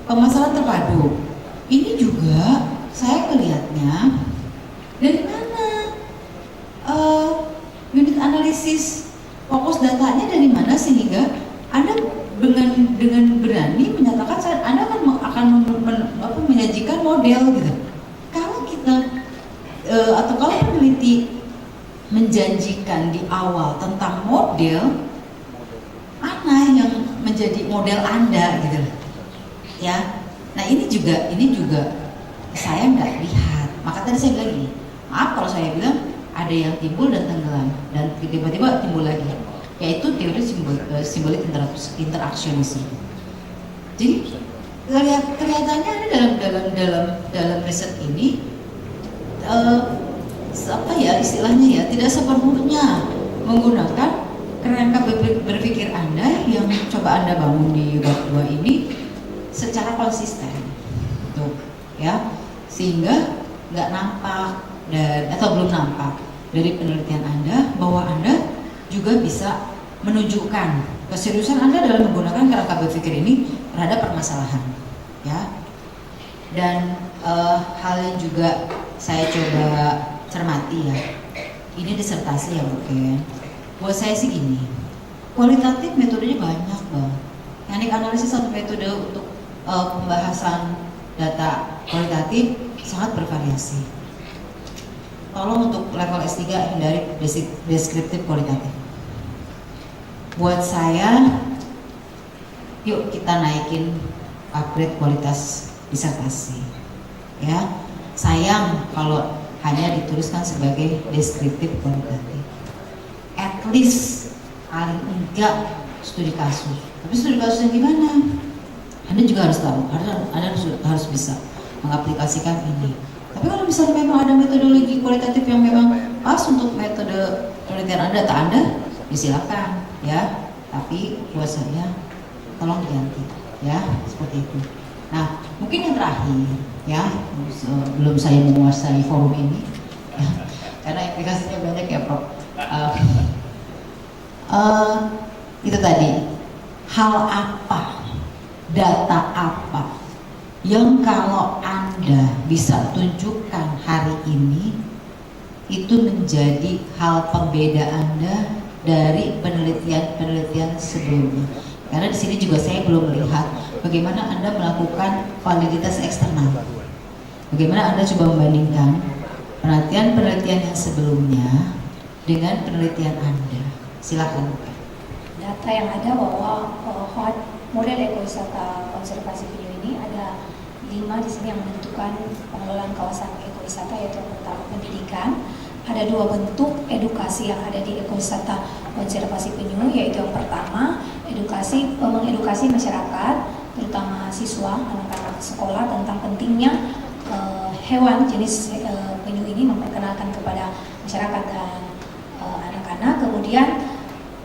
pemasaran terpadu. Ini juga saya melihatnya dari mana unit analisis fokus datanya dari mana sehingga Anda dengan berani menyatakan Anda akan menyajikan model gitu. Kalau kita atau kalau peneliti menjanjikan di awal tentang model, mana yang menjadi model Anda gitu, ya. Nah ini juga saya nggak lihat. Maka tadi saya bilang gini, maaf kalau saya bilang ada yang timbul dan tenggelam dan tiba-tiba timbul lagi, yaitu teori simbolik interaksionisme. Jadi kelihatannya ada dalam riset ini apa ya istilahnya ya, tidak sepenuhnya menggunakan kerangka berpikir Anda yang coba Anda bangun di bab 2 ini secara konsisten, tuh ya, sehingga nggak nampak atau belum nampak dari penelitian Anda bahwa Anda juga bisa menunjukkan keseriusan Anda dalam menggunakan kerangka berpikir ini terhadap permasalahan, ya. Dan hal yang juga saya coba cermati ya, ini disertasi ya bukan. Buat saya sih gini, kualitatif metodenya banyak banget. Teknik analisis satu metode untuk pembahasan data kualitatif sangat bervariasi. Tolong untuk level S3 hindari deskriptif kualitatif. Buat saya, yuk kita naikin upgrade kualitas disertasi. Ya, sayang kalau hanya dituliskan sebagai deskriptif kualitatif. At least paling enggak studi kasus. Tapi studi kasus yang gimana? Anda juga harus tahu, Anda harus bisa mengaplikasikan ini. Tapi kalau misalnya memang ada metodologi kualitatif yang memang pas untuk metode penelitian Anda, data Anda, silakan ya. Tapi buat saya tolong diganti ya, seperti itu. Nah, mungkin yang terakhir ya, sebelum saya menguasai forum ini ya, karena implikasinya banyak ya Prof. Itu tadi, hal apa, data apa yang kalau Anda bisa tunjukkan hari ini itu menjadi hal pembeda Anda dari penelitian sebelumnya. Karena di sini juga saya belum melihat bagaimana Anda melakukan validitas eksternal. Bagaimana Anda coba membandingkan penelitian yang sebelumnya dengan penelitian Anda. Silakan. Data yang ada bahwa model ekowisata konservasi penyu ini ada 5 di sini yang menentukan pengelolaan kawasan ekowisata, yaitu yang pertama pendidikan. Ada 2 bentuk edukasi yang ada di ekowisata konservasi penyu, yaitu yang pertama mengedukasi masyarakat, terutama siswa, anak-anak sekolah tentang pentingnya hewan jenis penyu ini, memperkenalkan kepada masyarakat dan anak-anak. Kemudian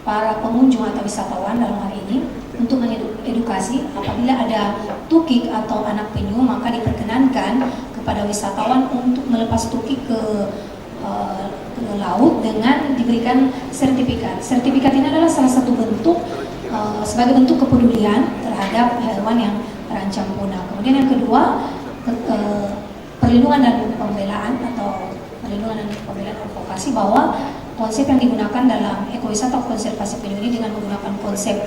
para pengunjung atau wisatawan dalam hal ini untuk mengedukasi apabila ada tukik atau anak penyu, maka diperkenankan kepada wisatawan untuk melepas tukik ke laut dengan diberikan sertifikat. Sertifikat ini adalah salah satu bentuk sebagai bentuk kepedulian terhadap hewan yang terancam punah. Kemudian yang kedua, perlindungan dan pembelaan atau perlindungan dan pembelaan advokasi, bahwa konsep yang digunakan dalam ekowisata konservasi penyu ini dengan menggunakan konsep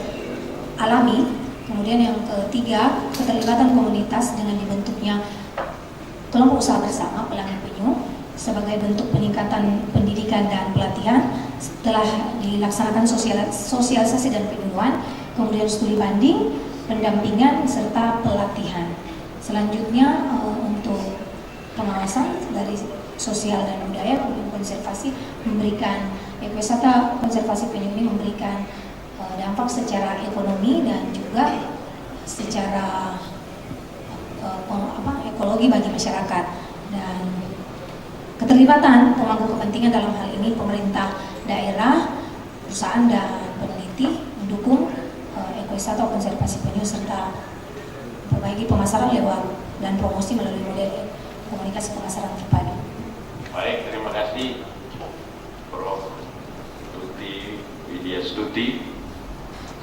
alami. Kemudian yang ketiga, keterlibatan komunitas dengan dibentuknya kelompok usaha bersama pelangi penyu sebagai bentuk peningkatan pendidikan dan pelatihan setelah dilaksanakan sosialisasi dan penyuluhan, kemudian studi banding, pendampingan serta pelatihan. Selanjutnya untuk pengawasan dari sosial dan budaya, kemudian konservasi memberikan ekowisata konservasi penyu ini memberikan dampak secara ekonomi dan juga secara ekologi bagi masyarakat. Dan keterlibatan pemangku kepentingan dalam hal ini pemerintah daerah, perusahaan dan peneliti mendukung ekowisata konservasi penyu serta memperbaiki pemasaran lewat dan promosi melalui model komunikasi pemasaran terpadu. Baik, terima kasih Prof. Tuti Widya Stuti.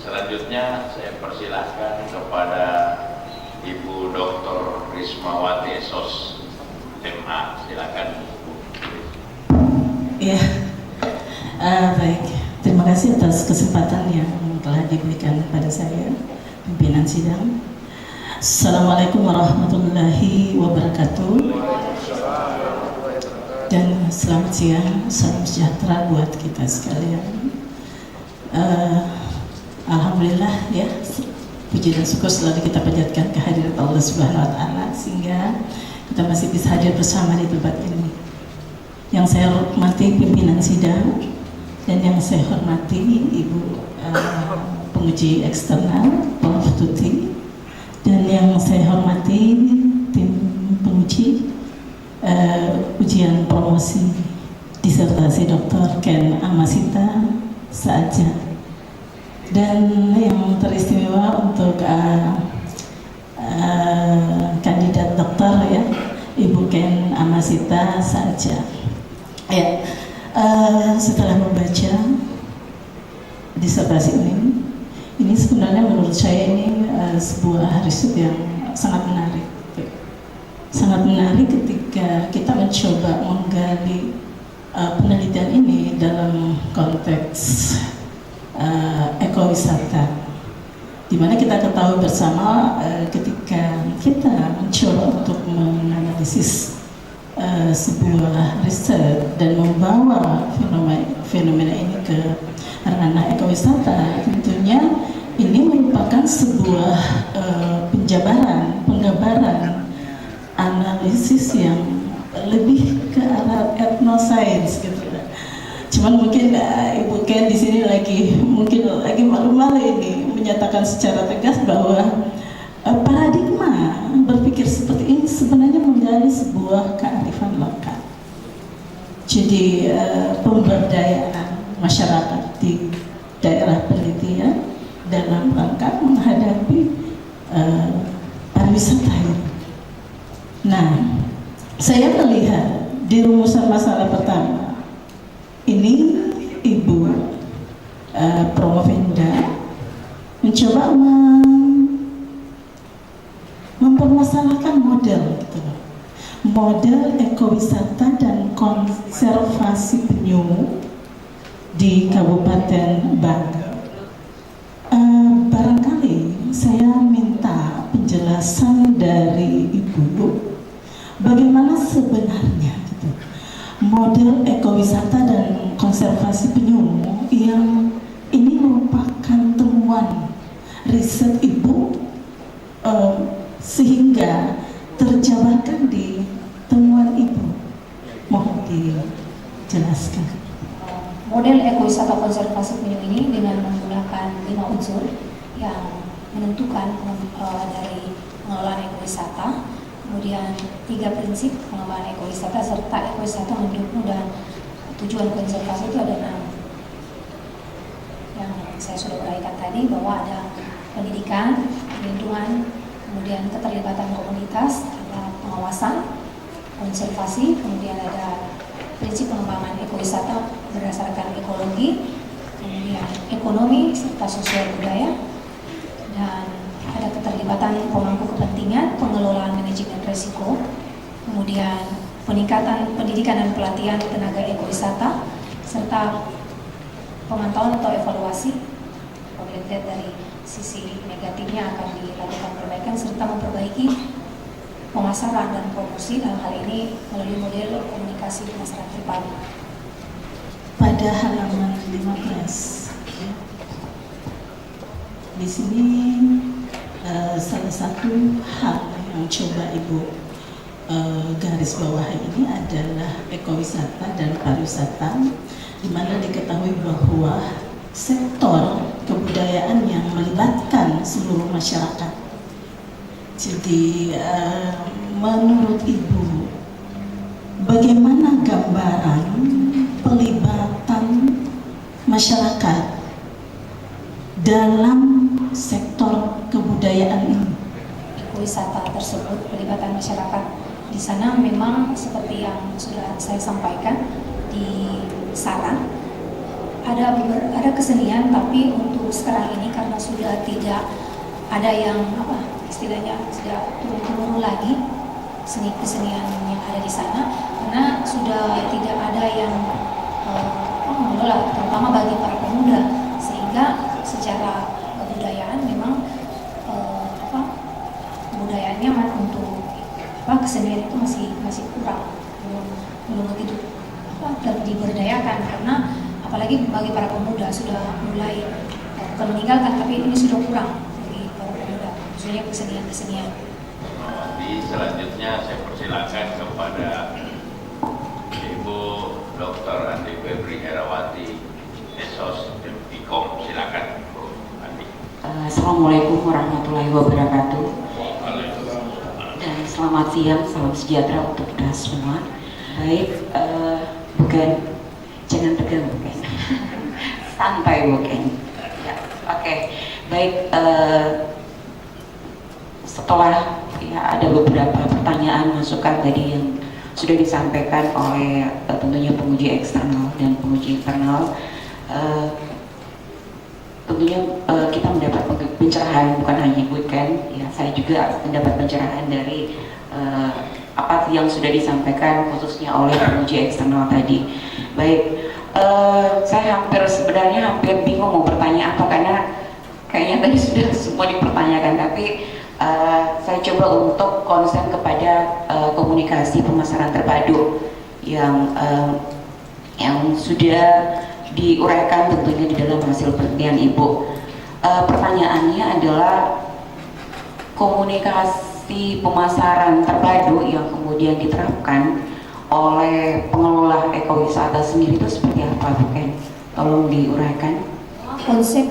Selanjutnya saya persilahkan kepada Ibu Dr. Rismawati Sos MA. Silakan. Ya, baik. Terima kasih atas kesempatan yang telah diberikan kepada saya, pimpinan sidang. Assalamualaikum warahmatullahi wabarakatuh. Dan selamat siang, salam sejahtera buat kita sekalian. Alhamdulillah ya, puji dan syukur selalu kita panjatkan kehadiran Allah Subhanahu Wa Taala sehingga kita masih bisa hadir bersama di tempat ini. Yang saya hormati pimpinan sidang dan yang saya hormati Ibu penguji eksternal Prof. Tuti, dan yang saya hormati tim penguji ujian promosi disertasi Dr. Ken Amasita Saatja, dan yang teristimewa untuk kandidat dokter ya, Ibu Ken Amasita Saatja. Ya, setelah membaca disertasi ini sebenarnya menurut saya ini sebuah riset yang sangat menarik. Sangat menarik ketika kita mencoba menggali penelitian ini dalam konteks ekowisata, di mana kita ketahui bersama ketika kita mencoba untuk menganalisis sebuah riset dan membawa fenomena ini ke ranah ekowisata, tentunya ini merupakan sebuah penjabaran, penggambaran, analisis yang lebih ke arah etnoscience gitu. Cuman mungkin Ibu Ken di sini lagi malu-malu ini menyatakan secara tegas bahwa paradigma berpikir seperti ini sebenarnya menggali sebuah kearifan lokal. Jadi pemberdayaan masyarakat di daerah penelitian dalam rangka menghadapi pariwisata ini. Nah, saya melihat di rumusan masalah pertama ini Ibu Promovenda mencoba mempermasalahkan model gitu, model ekowisata dan konservasi penyu di Kabupaten Bangka. Barangkali saya minta penjelasan dari Ibu bagaimana sebenarnya gitu, model ekowisata dan konservasi penyu yang ini merupakan temuan riset Ibu sehingga terjabarkan di temuan Ibu. Mohon dijelaskan. Model ekowisata konservasi penyu ini dengan menggunakan 5 unsur yang menentukan dari pengelolaan ekowisata, kemudian 3 prinsip pengembangan ekowisata serta ekowisata mendukung dan tujuan konservasi itu ada 6 yang saya sudah uraikan tadi, bahwa ada pendidikan, lingkungan, kemudian keterlibatan komunitas, ada pengawasan, konservasi, kemudian ada prinsip pengembangan ekowisata berdasarkan ekologi, kemudian ekonomi serta sosial budaya, dan ada keterlibatan pemangku kepentingan, pengelolaan manajemen risiko, kemudian peningkatan pendidikan dan pelatihan tenaga ekowisata, serta pemantauan atau evaluasi. Kalau dilihat dari sisi negatifnya akan dilakukan perbaikan serta memperbaiki pemasaran dan promosi, dalam hal ini melalui model komunikasi pemasaran terpadu. Pada halaman 15 di sini salah satu hal yang coba Ibu garis bawah ini adalah ekowisata dan pariwisata, di mana diketahui bahwa sektor kebudayaan yang melibatkan seluruh masyarakat. Jadi menurut Ibu, bagaimana gambaran pelibatan masyarakat dalam sektor kebudayaan ini? Ekowisata tersebut pelibatan masyarakat Di sana memang seperti yang sudah saya sampaikan di sana ada kesenian, tapi untuk sekarang ini karena sudah tidak ada yang istilahnya sudah turun-temurun lagi seni kesenian yang ada di sana, karena sudah tidak ada yang mengelola, terutama bagi para pemuda, sehingga secara kebudayaan memang kebudayaannya untuk kesenian itu masih kurang, belum begitu diberdayakan, karena apalagi bagi para pemuda sudah mulai bukan meninggalkan, tapi ini sudah kurang bagi para pemuda, khususnya kesenian-kesenian. Selanjutnya saya persilakan kepada Ibu Dr. Andi Febri Herawati, Esos Ikom. Silakan Bu Andi. Assalamualaikum warahmatullahi wabarakatuh. Dan selamat siang, salam sejahtera untuk kita semua. Baik, jangan tegang bukan, santai bukan. Ya, oke. Baik, setelah ada beberapa pertanyaan masukan tadi yang sudah disampaikan oleh tentunya penguji eksternal dan penguji internal, tentunya kita mendapat pencerahan, bukan hanya weekend ya, saya juga mendapat pencerahan dari apa yang sudah disampaikan khususnya oleh penguji eksternal tadi. Baik, saya sebenarnya hampir bingung mau bertanya apa, karena kayaknya tadi sudah semua dipertanyakan, tapi saya coba untuk konsen kepada komunikasi pemasaran terpadu yang sudah diuraikan tentunya di dalam hasil penelitian Ibu. Pertanyaannya adalah komunikasi pemasaran terpadu yang kemudian diterapkan oleh pengelola ekowisata sendiri itu seperti apa, Bu Ken? Tolong diuraikan. Konsep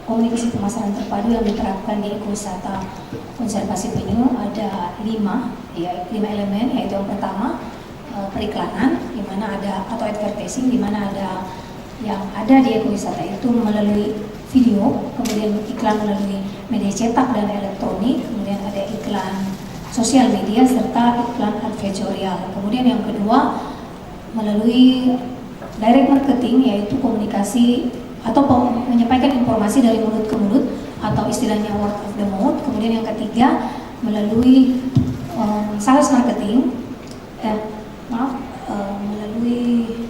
komunikasi pemasaran terpadu yang diterapkan di ekowisata konservasi penyu ada 5 elemen, yaitu yang pertama periklanan, di mana ada, atau advertising, di mana ada yang ada di ekowisata itu melalui video, kemudian iklan melalui media cetak dan elektronik, kemudian ada iklan sosial media serta iklan advertorial. Kemudian yang kedua melalui direct marketing, yaitu komunikasi atau menyampaikan informasi dari mulut ke mulut atau istilahnya word of the mouth. Kemudian yang ketiga melalui sales marketing, melalui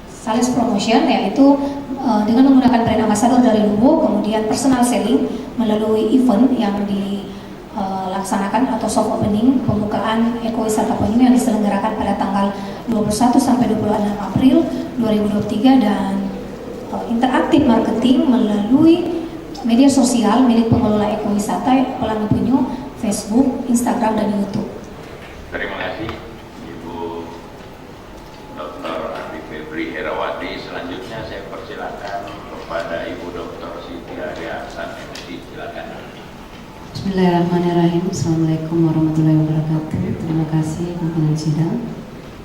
sales promotion, yaitu dengan menggunakan brand ambassador dari Luwo. Kemudian personal selling melalui event yang dilaksanakan atau soft opening pembukaan ekowisata penyu yang diselenggarakan pada tanggal 21 sampai 26 April 2023, dan interaktif marketing melalui media sosial milik pengelola ekowisata Pelangi Penyu, Facebook, Instagram, dan YouTube. Terima kasih Ibu Dr. Andi Febri Herawati. Selanjutnya saya persilakan kepada Ibu Dr. Siti Haria Hasan MC. Silakan. Bismillahirrahmanirrahim. Assalamualaikum warahmatullahi wabarakatuh. Terima kasih pimpinan sidang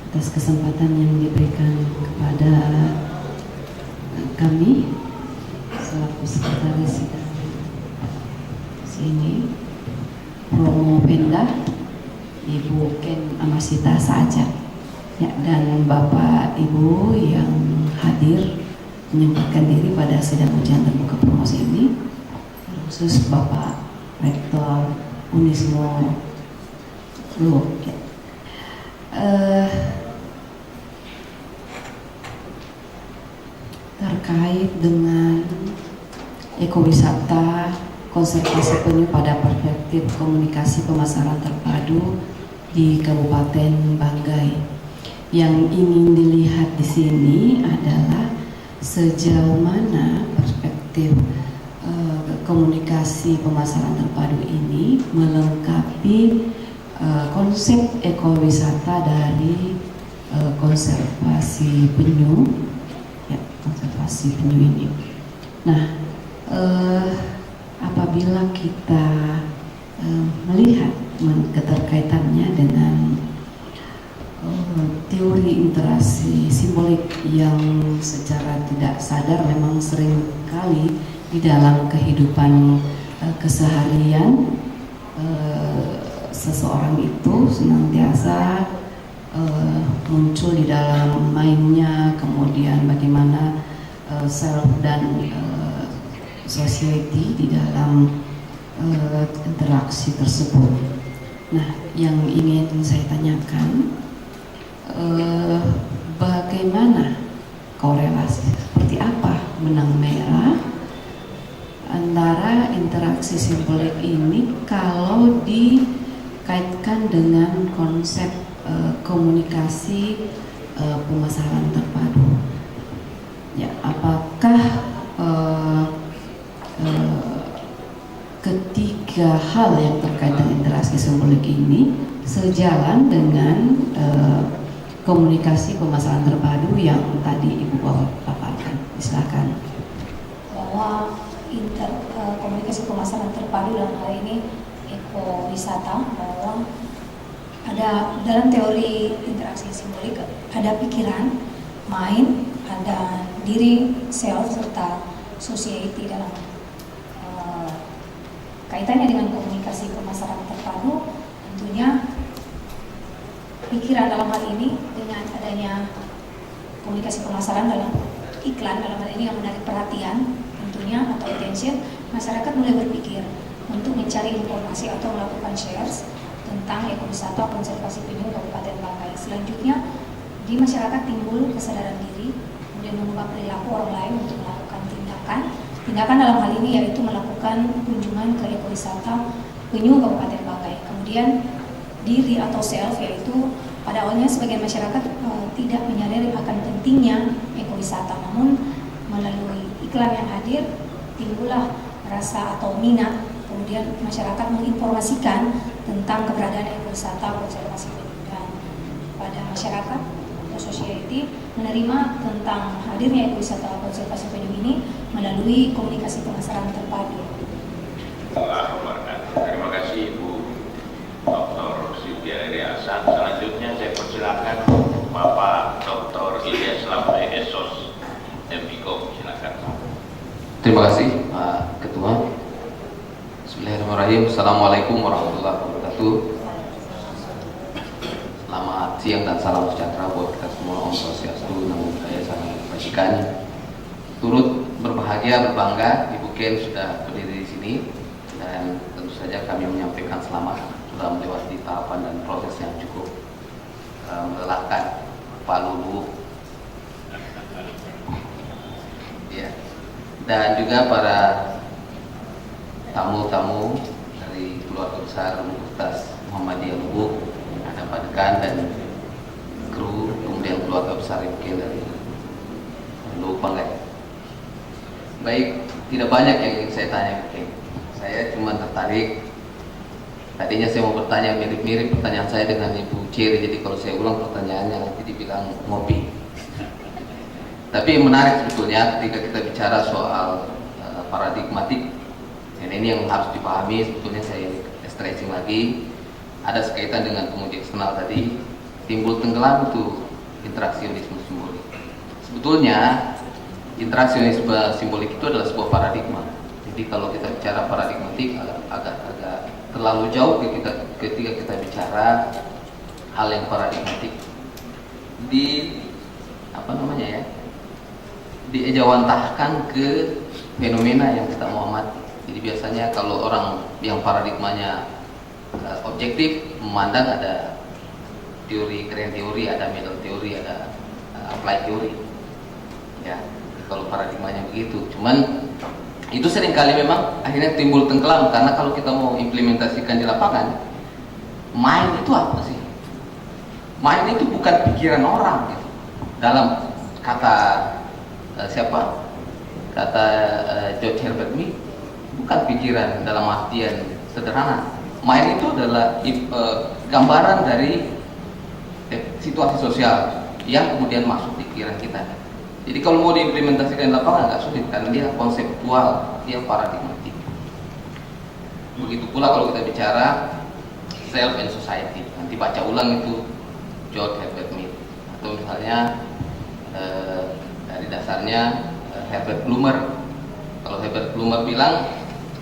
atas kesempatan yang diberikan kepada kami selaku sekretaris sidang sini, Promo Pemda, Ibu Ken Amasita saja ya, dan Bapak Ibu yang hadir menyempatkan diri pada sidang ujian terbuka promosi ini, khusus Bapak Rektor Unismo Luwo ya. Terkait dengan ekowisata konservasi penyu pada perspektif komunikasi pemasaran terpadu di Kabupaten Banggai, yang ingin dilihat di sini adalah sejauh mana perspektif komunikasi pemasaran terpadu ini melengkapi konsep ekowisata dari konservasi penyu ya, konservasi penyu ini. Nah, apabila kita melihat keterkaitannya dengan teori interaksi simbolik yang secara tidak sadar memang sering kali di dalam kehidupan keseharian seseorang itu senantiasa muncul di dalam mindnya, kemudian bagaimana self dan society di dalam interaksi tersebut. Nah, yang ingin saya tanyakan, bagaimana korelasi, seperti apa benang merah antara interaksi simbolik ini kalau dikaitkan dengan konsep komunikasi pemasaran terpadu? Ya, apakah ketiga hal yang terkait dengan interaksi simbolik ini sejalan dengan komunikasi pemasaran terpadu yang tadi Ibu paparkan? Silakan. Bahwa komunikasi pemasaran terpadu dalam hal ini ekowisata, bahwa ada dalam teori interaksi simbolik ada pikiran, mind, ada diri, self, serta society dalam kaitannya dengan komunikasi pemasaran terpadu. Tentunya pikiran dalam hal ini dengan adanya komunikasi pemasaran dalam iklan dalam hal ini yang menarik perhatian tentunya atau attention, masyarakat mulai berpikir untuk mencari informasi atau melakukan shares tentang ekowisata konservasi penyu Kabupaten Banggai. Selanjutnya di masyarakat timbul kesadaran diri, kemudian mengubah perilaku orang lain untuk melakukan tindakan dalam hal ini yaitu melakukan kunjungan ke ekowisata penyu Kabupaten Banggai. Kemudian diri atau self, yaitu pada awalnya sebagian masyarakat tidak menyadari akan pentingnya ekowisata, namun melalui iklan yang hadir timbullah rasa atau minat. Kemudian masyarakat menginformasikan tentang keberadaan ekowisata konservasi penyu, dan pada masyarakat atau society menerima tentang hadirnya ekowisata konservasi penyu ini melalui komunikasi pemasaran terpadu. Terima kasih Ibu Dr. Siti Hasan. Selanjutnya saya persilakan Bapak Dr. Ilyas Lampai Esos MIKOM. Silakan. Terima kasih Pak Ketua. Bismillahirrahmanirrahim. Assalamualaikum warahmatullahi wabarakatuh. Selamat siang dan salam sejahtera buat kita semua. Om Swastiastu, Namo Buddhaya, Salam Kebajikan. Turut berbahagia, berbangga Ibu Ken sudah berdiri di sini, dan tentu saja kami menyampaikan selamat sudah melewati tahapan dan proses yang cukup melelahkan. Pak Lulu, ya, dan juga para tamu-tamu dari keluarga besar Universitas Muhammadiyah Lubuk, ada Pak Dekan dan kru, kemudian keluarga besar Ibu Ken dari Lubuk Banggai. Baik, tidak banyak yang ingin saya tanya, Ibu Ken. Saya cuma tertarik. Tadinya saya mau bertanya mirip-mirip pertanyaan saya dengan Ibu Ciri, jadi kalau saya ulang pertanyaannya nanti dibilang ngopi. Tapi yang menarik sebetulnya ketika kita bicara soal paradigmatik, dan ini yang harus dipahami, sebetulnya saya stretching lagi, ada sekaitan dengan penguji eksternal tadi, timbul tenggelam itu interaksionisme simbolik. Sebetulnya interaksionisme simbolik itu adalah sebuah paradigma. Jadi kalau kita bicara paradigmatik agak terlalu jauh ketika kita bicara hal yang paradigmatik. Diejawantahkan ke fenomena yang kita mau amati. Jadi biasanya kalau orang yang paradigmanya objektif, memandang ada teori, grand teori, ada middle teori, ada applied teori. Ya, kalau paradigmanya begitu. Cuman itu seringkali memang akhirnya timbul tenggelam, karena kalau kita mau implementasikan di lapangan, mind itu apa sih? Mind itu bukan pikiran orang gitu. Dalam kata siapa? Kata George Herbert Mead, bukan pikiran dalam artian sederhana. Mind itu adalah gambaran dari situasi sosial yang kemudian masuk di pikiran kita. Jadi kalau mau diimplementasikan di lapangan nggak sulit, karena dia konseptual, dia paradigmatik. Begitu pula kalau kita bicara self and society, nanti baca ulang itu George Herbert Mead, atau misalnya dari dasarnya Herbert Blumer. Kalau Herbert Blumer bilang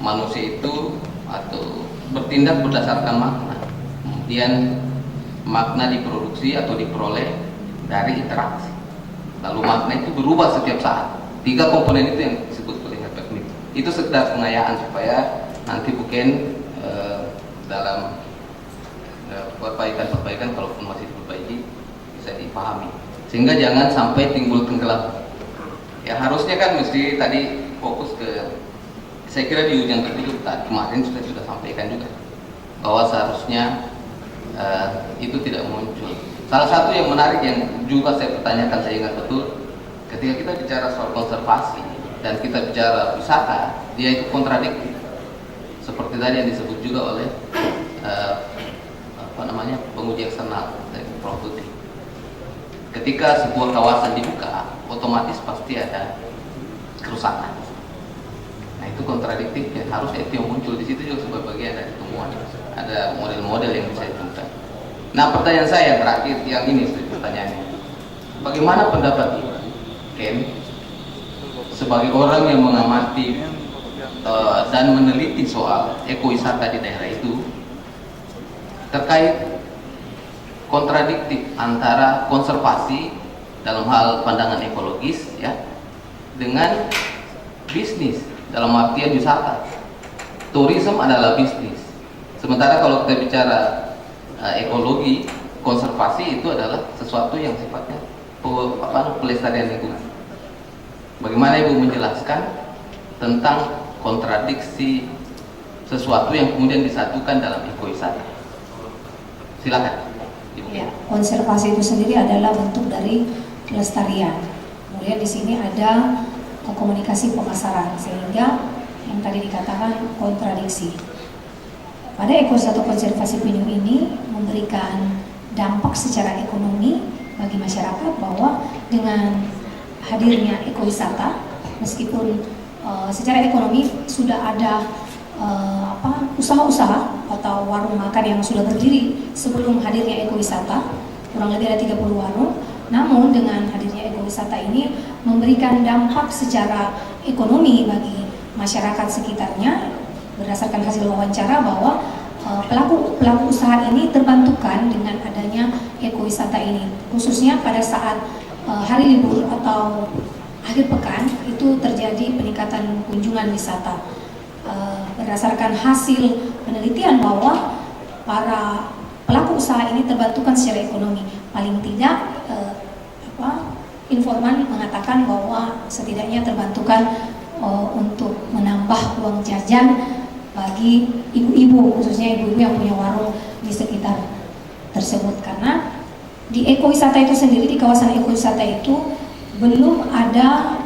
manusia itu atau bertindak berdasarkan makna. kemudian makna diproduksi atau diperoleh dari interaksi. Lalu makna itu berubah setiap saat. 3 komponen itu yang disebut oleh Hermes. Itu sekedar pengayaan supaya nanti bukan dalam perbaikan kalaupun masih diperbaiki bisa dipahami. Sehingga jangan sampai timbul tenggelam. Ya harusnya kan mesti tadi fokus ke, saya kira di ujian tertutup kemarin sudah sampaikan juga bahwa seharusnya itu tidak muncul. Salah satu yang menarik yang juga saya pertanyakan, saya ingat betul, ketika kita bicara soal konservasi dan kita bicara wisata, dia itu kontradiktif. Seperti tadi yang disebut juga oleh penguji eksternal dari Prof. Putri. Ketika sebuah kawasan dibuka, otomatis pasti ada kerusakan. Nah itu kontradiktif ya, harusnya itu yang muncul di situ juga sebagai bagian dari temuan. Ada model-model yang bisa ditemukan. Nah pertanyaan saya terakhir yang ini pertanyaannya, bagaimana pendapat Ken sebagai orang yang mengamati dan meneliti soal ekowisata di daerah itu terkait kontradiktif antara konservasi dalam hal pandangan ekologis ya dengan bisnis dalam artian wisata. Tourism adalah bisnis. Sementara kalau kita bicara ekologi, konservasi itu adalah sesuatu yang sifatnya pelestarian lingkungan. Bagaimana Ibu menjelaskan tentang kontradiksi sesuatu yang kemudian disatukan dalam ekowisata? Silakan. Ya, konservasi itu sendiri adalah bentuk dari pelestarian. Kemudian di sini ada komunikasi pemasaran, sehingga yang tadi dikatakan kontradiksi. Pada ekowisata konservasi penyu ini memberikan dampak secara ekonomi bagi masyarakat bahwa dengan hadirnya ekowisata, meskipun secara ekonomi sudah ada usaha-usaha atau warung makan yang sudah berdiri sebelum hadirnya ekowisata, kurang lebih ada 30 warung. Namun dengan hadirnya ekowisata ini memberikan dampak secara ekonomi bagi masyarakat sekitarnya. Berdasarkan hasil wawancara bahwa pelaku usaha ini terbantukan dengan adanya ekowisata ini, khususnya pada saat hari libur atau akhir pekan itu terjadi peningkatan kunjungan wisata. Berdasarkan hasil penelitian bahwa para pelaku usaha ini terbantukan secara ekonomi. Paling tidak informan mengatakan bahwa setidaknya terbantukan untuk menambah uang jajan bagi ibu-ibu, khususnya ibu-ibu yang punya warung di sekitar tersebut. Karena di ekowisata itu sendiri, di kawasan ekowisata itu belum ada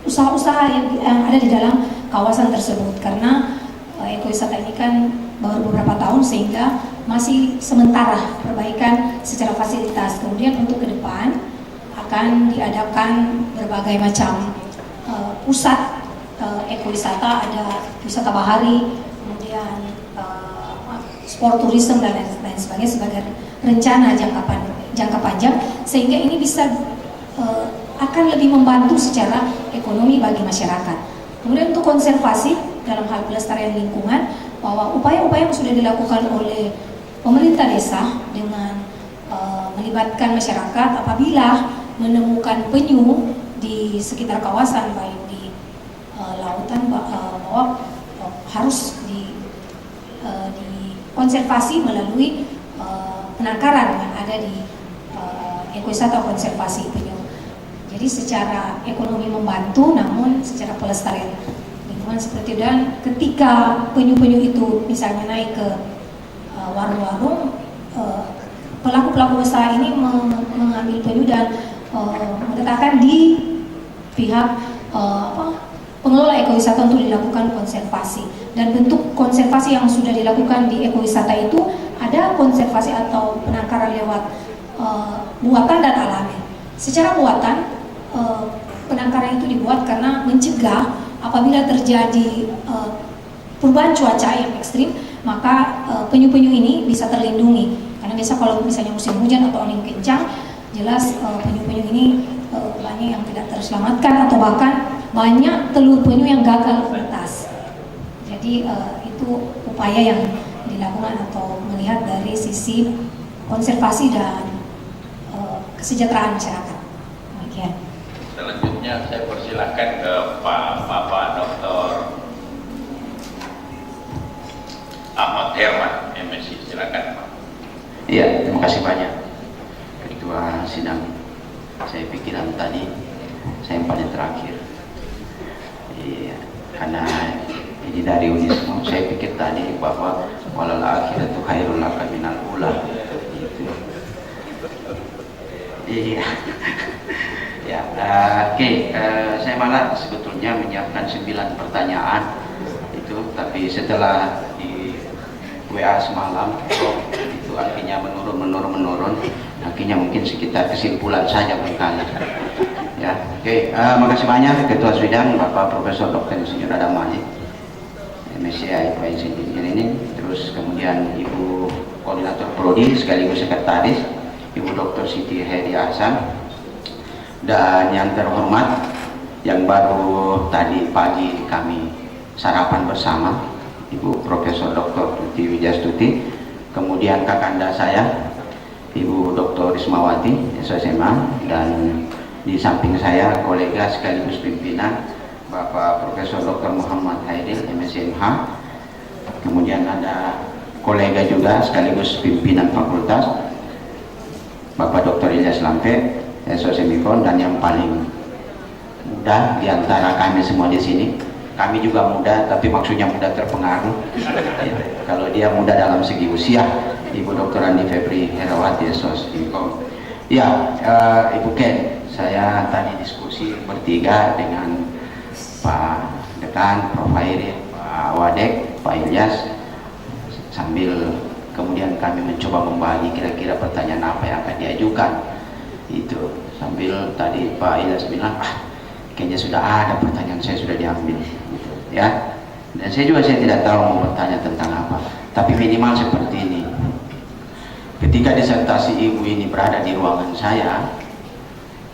usaha-usaha yang ada di dalam kawasan tersebut, karena ekowisata ini kan baru beberapa tahun, sehingga masih sementara perbaikan secara fasilitas. Kemudian untuk ke depan akan diadakan berbagai macam pusat ekowisata, ada wisata bahari, kemudian sport tourism dan lain sebagainya sebagai rencana jangka panjang, sehingga ini bisa akan lebih membantu secara ekonomi bagi masyarakat. Kemudian untuk konservasi dalam hal pelestarian lingkungan, bahwa upaya-upaya yang sudah dilakukan oleh pemerintah desa dengan melibatkan masyarakat apabila menemukan penyu di sekitar kawasan, baik di lautan, bahwa harus dikonservasi melalui penangkaran yang ada di ekowisata konservasi penyu. Jadi secara ekonomi membantu, namun secara pelestarian lingkungan seperti itu. Dan ketika penyu-penyu itu misalnya naik ke warung-warung, pelaku-pelaku usaha ini mengambil penyu dan meletakkan di pihak pengelola ekowisata untuk dilakukan konservasi. Dan bentuk konservasi yang sudah dilakukan di ekowisata itu ada konservasi atau penangkaran lewat buatan dan alami. Secara buatan, penangkaran itu dibuat karena mencegah apabila terjadi perubahan cuaca yang ekstrim, maka penyu-penyu ini bisa terlindungi. Karena biasa kalau misalnya musim hujan atau angin kencang, jelas penyu-penyu ini banyak yang tidak terselamatkan, atau bahkan banyak telur penyu yang gagal menetas. Jadi itu upaya yang dilakukan atau melihat dari sisi konservasi dan kesejahteraan masyarakat. Demikian. Selanjutnya saya persilahkan ke Bapak Dr. Ahmad Herman, MSI. Silakan Pak. Iya, terima kasih banyak Ketua Sidang. Saya pikiran tadi saya yang paling terakhir. Iya, karena ini dari Unismo, saya pikir tadi bahwa walal akhiratu khairul laka minal ula. Itu. Iya. Ya, oke. Saya malah sebetulnya menyiapkan 9 pertanyaan itu, tapi setelah di WA semalam itu akhirnya menurun, akhirnya mungkin sekitar kesimpulan saja berkali. Ya, oke. Makasih banyak Ketua Sidang Bapak Profesor Dr. Insinyur Adam Malik, MSI Engineer ini, terus kemudian Ibu Koordinator Prodi sekaligus Sekretaris Ibu Dr. Siti Hedi Hasan, dan yang terhormat yang baru tadi pagi kami sarapan bersama Ibu Profesor Dr. Tuti Wijastuti, kemudian kakanda saya Ibu Dr. Rismawati SSMA, dan di samping saya kolega sekaligus pimpinan Bapak Profesor Dr. Muhammad Haidil MSMH, kemudian ada kolega juga sekaligus pimpinan fakultas Bapak Dr. Ilyas Lampe SOSMIKON, dan yang paling muda di antara kami semua di sini, kami juga muda tapi maksudnya muda terpengaruh. Kalau dia muda dalam segi usia, Ibu Dr. Andi Febri Herawati SOSMIKON. Ya, Ibu Ken, saya tadi diskusi bertiga dengan Pak Dekan, Prof. Hairil, Pak Wadek, Pak Ilyas, sambil kemudian kami mencoba membagi kira-kira pertanyaan apa yang akan diajukan. Itu sambil tadi Pak Ilyas bilang, kayaknya sudah ada pertanyaan saya sudah diambil, gitu, ya. Dan saya tidak tahu mau bertanya tentang apa, tapi minimal seperti ini. Ketika disertasi Ibu ini berada di ruangan saya,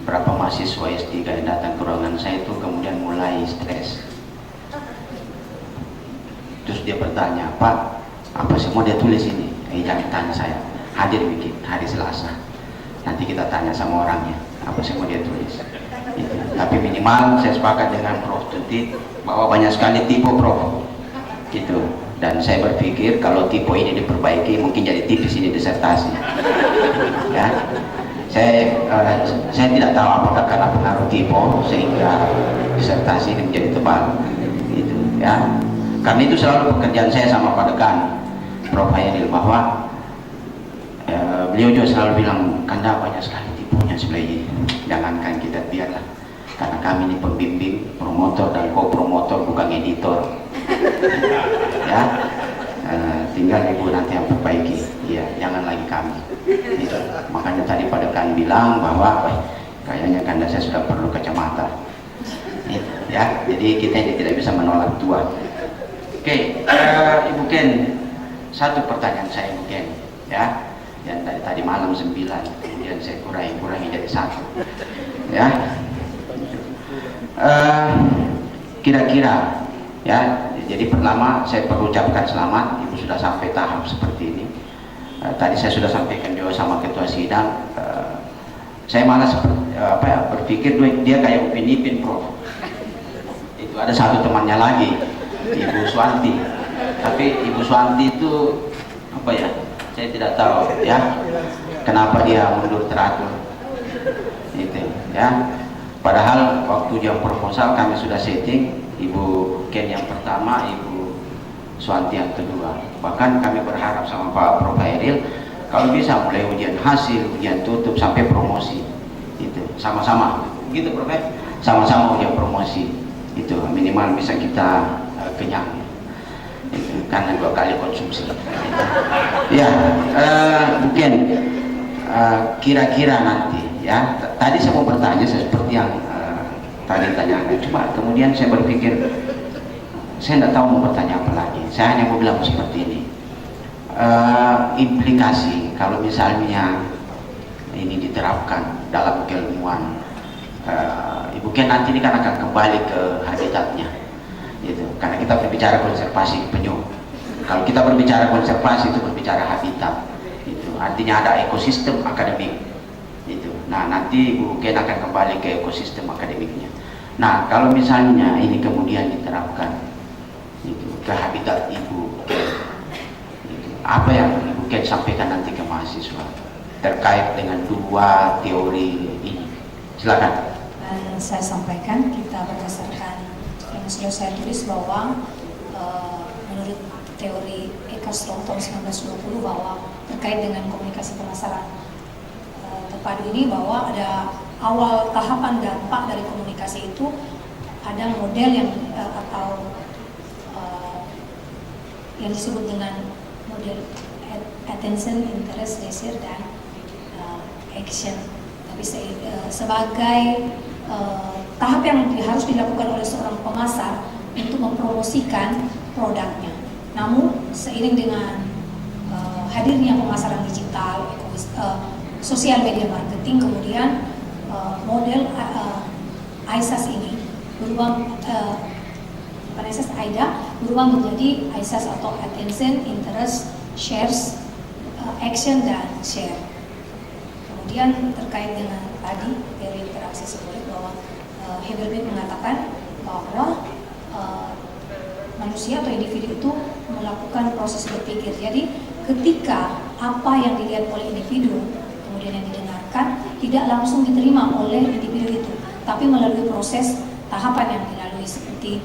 berapa mahasiswa S3 yang datang ke ruangan saya itu kemudian mulai stres. Terus dia bertanya, Pak, apa semua dia tulis ini? Jangan tanya saya, hadir bikin hari Selasa, nanti kita tanya sama orangnya apa semua dia tulis. Itu. Tapi minimal saya sepakat dengan Prof. Tuti bahwa banyak sekali tipe Prof. Gitu. Dan saya berpikir kalau tipe ini diperbaiki mungkin jadi tipis ini disertasi. Ya. Saya tidak tahu apakah karena pengaruh tipe sehingga disertasi ini menjadi tebal. Gitu, ya. Karena itu selalu pekerjaan saya sama Pak Dekan, Prof. Hairil, bahwa beliau juga selalu bilang, Kanda banyak sekali tipunya sebenarnya, jangankan kita, biarlah, karena kami ini pembimbing, promotor dan co-promotor, bukan editor. Ya, tinggal Ibu nanti yang perbaiki, ya, jangan lagi kami. Gitu. Makanya tadi Pak Dekan bilang bahwa kayaknya Kanda saya sudah perlu kacamata. Gitu, ya, jadi kita ini tidak bisa menolak tua. Oke, Ibu Ken, satu pertanyaan saya Ibu Ken, ya, yang tadi malam 9, kemudian saya kurangi jadi 1, ya. Kira-kira, ya, jadi pertama saya perlu ucapkan selamat, Ibu sudah sampai tahap seperti ini. Tadi saya sudah sampaikan juga sama Ketua Sidang, saya malah berpikir dia kayak Upin Ipin, Prof. Itu ada satu temannya lagi, Ibu Suwanti, tapi Ibu Suwanti itu apa ya? Saya tidak tahu, ya, kenapa dia mundur teratur. Itu, ya. Padahal waktu jam proposal kami sudah setting, Ibu Ken yang pertama, Ibu Suwanti yang kedua. Bahkan kami berharap sama Pak Prof. Hairil kalau bisa mulai ujian hasil, ujian tutup sampai promosi. Itu sama-sama, gitu Prof. Sama-sama ujian promosi. Itu minimal bisa kita kenyang. Itu, karena 2 kali konsumsi. Ya, mungkin kira-kira nanti, ya. Tadi saya mau bertanya seperti yang tadi tanyakan, cuma kemudian saya berpikir saya tidak tahu mau bertanya apa lagi. Saya hanya mau bilang seperti ini. Implikasi kalau misalnya ini diterapkan dalam keilmuan, Ibu Ken nanti ini kan akan kembali ke habitatnya. Gitu. Karena kita berbicara konservasi penyu, Kalau kita berbicara konservasi itu berbicara habitat, itu artinya ada ekosistem akademik. Itu. Nah, nanti Bu Ken akan kembali ke ekosistem akademiknya. Nah, kalau misalnya ini kemudian diterapkan itu ke habitat Ibu Ken, itu, apa yang Ibu Ken sampaikan nanti ke mahasiswa terkait dengan dua teori ini? Silakan. Saya sampaikan kita berdasarkan yang sudah saya tulis bahwa menurut teori Eckerstrom tahun 1920 bahwa terkait dengan komunikasi pemasaran terpadu ini, bahwa ada awal tahapan dampak dari komunikasi itu ada model yang atau yang disebut dengan model attention, interest, desire, dan action. Tapi sebagai tahap yang harus dilakukan oleh seorang pemasar untuk mempromosikan produknya. Namun seiring dengan hadirnya pemasaran digital, sosial media marketing, kemudian model ISAS ini berubah, ISAS AIDA berubah menjadi ISAS atau Attention, Interest, Shares, Action, dan Share. Kemudian terkait dengan tadi teori interaksi simbolik, bahwa Heidelberg mengatakan bahwa manusia atau individu itu melakukan proses berpikir. Jadi ketika apa yang dilihat oleh individu kemudian yang didengarkan tidak langsung diterima oleh individu itu, tapi melalui proses tahapan yang dilalui, seperti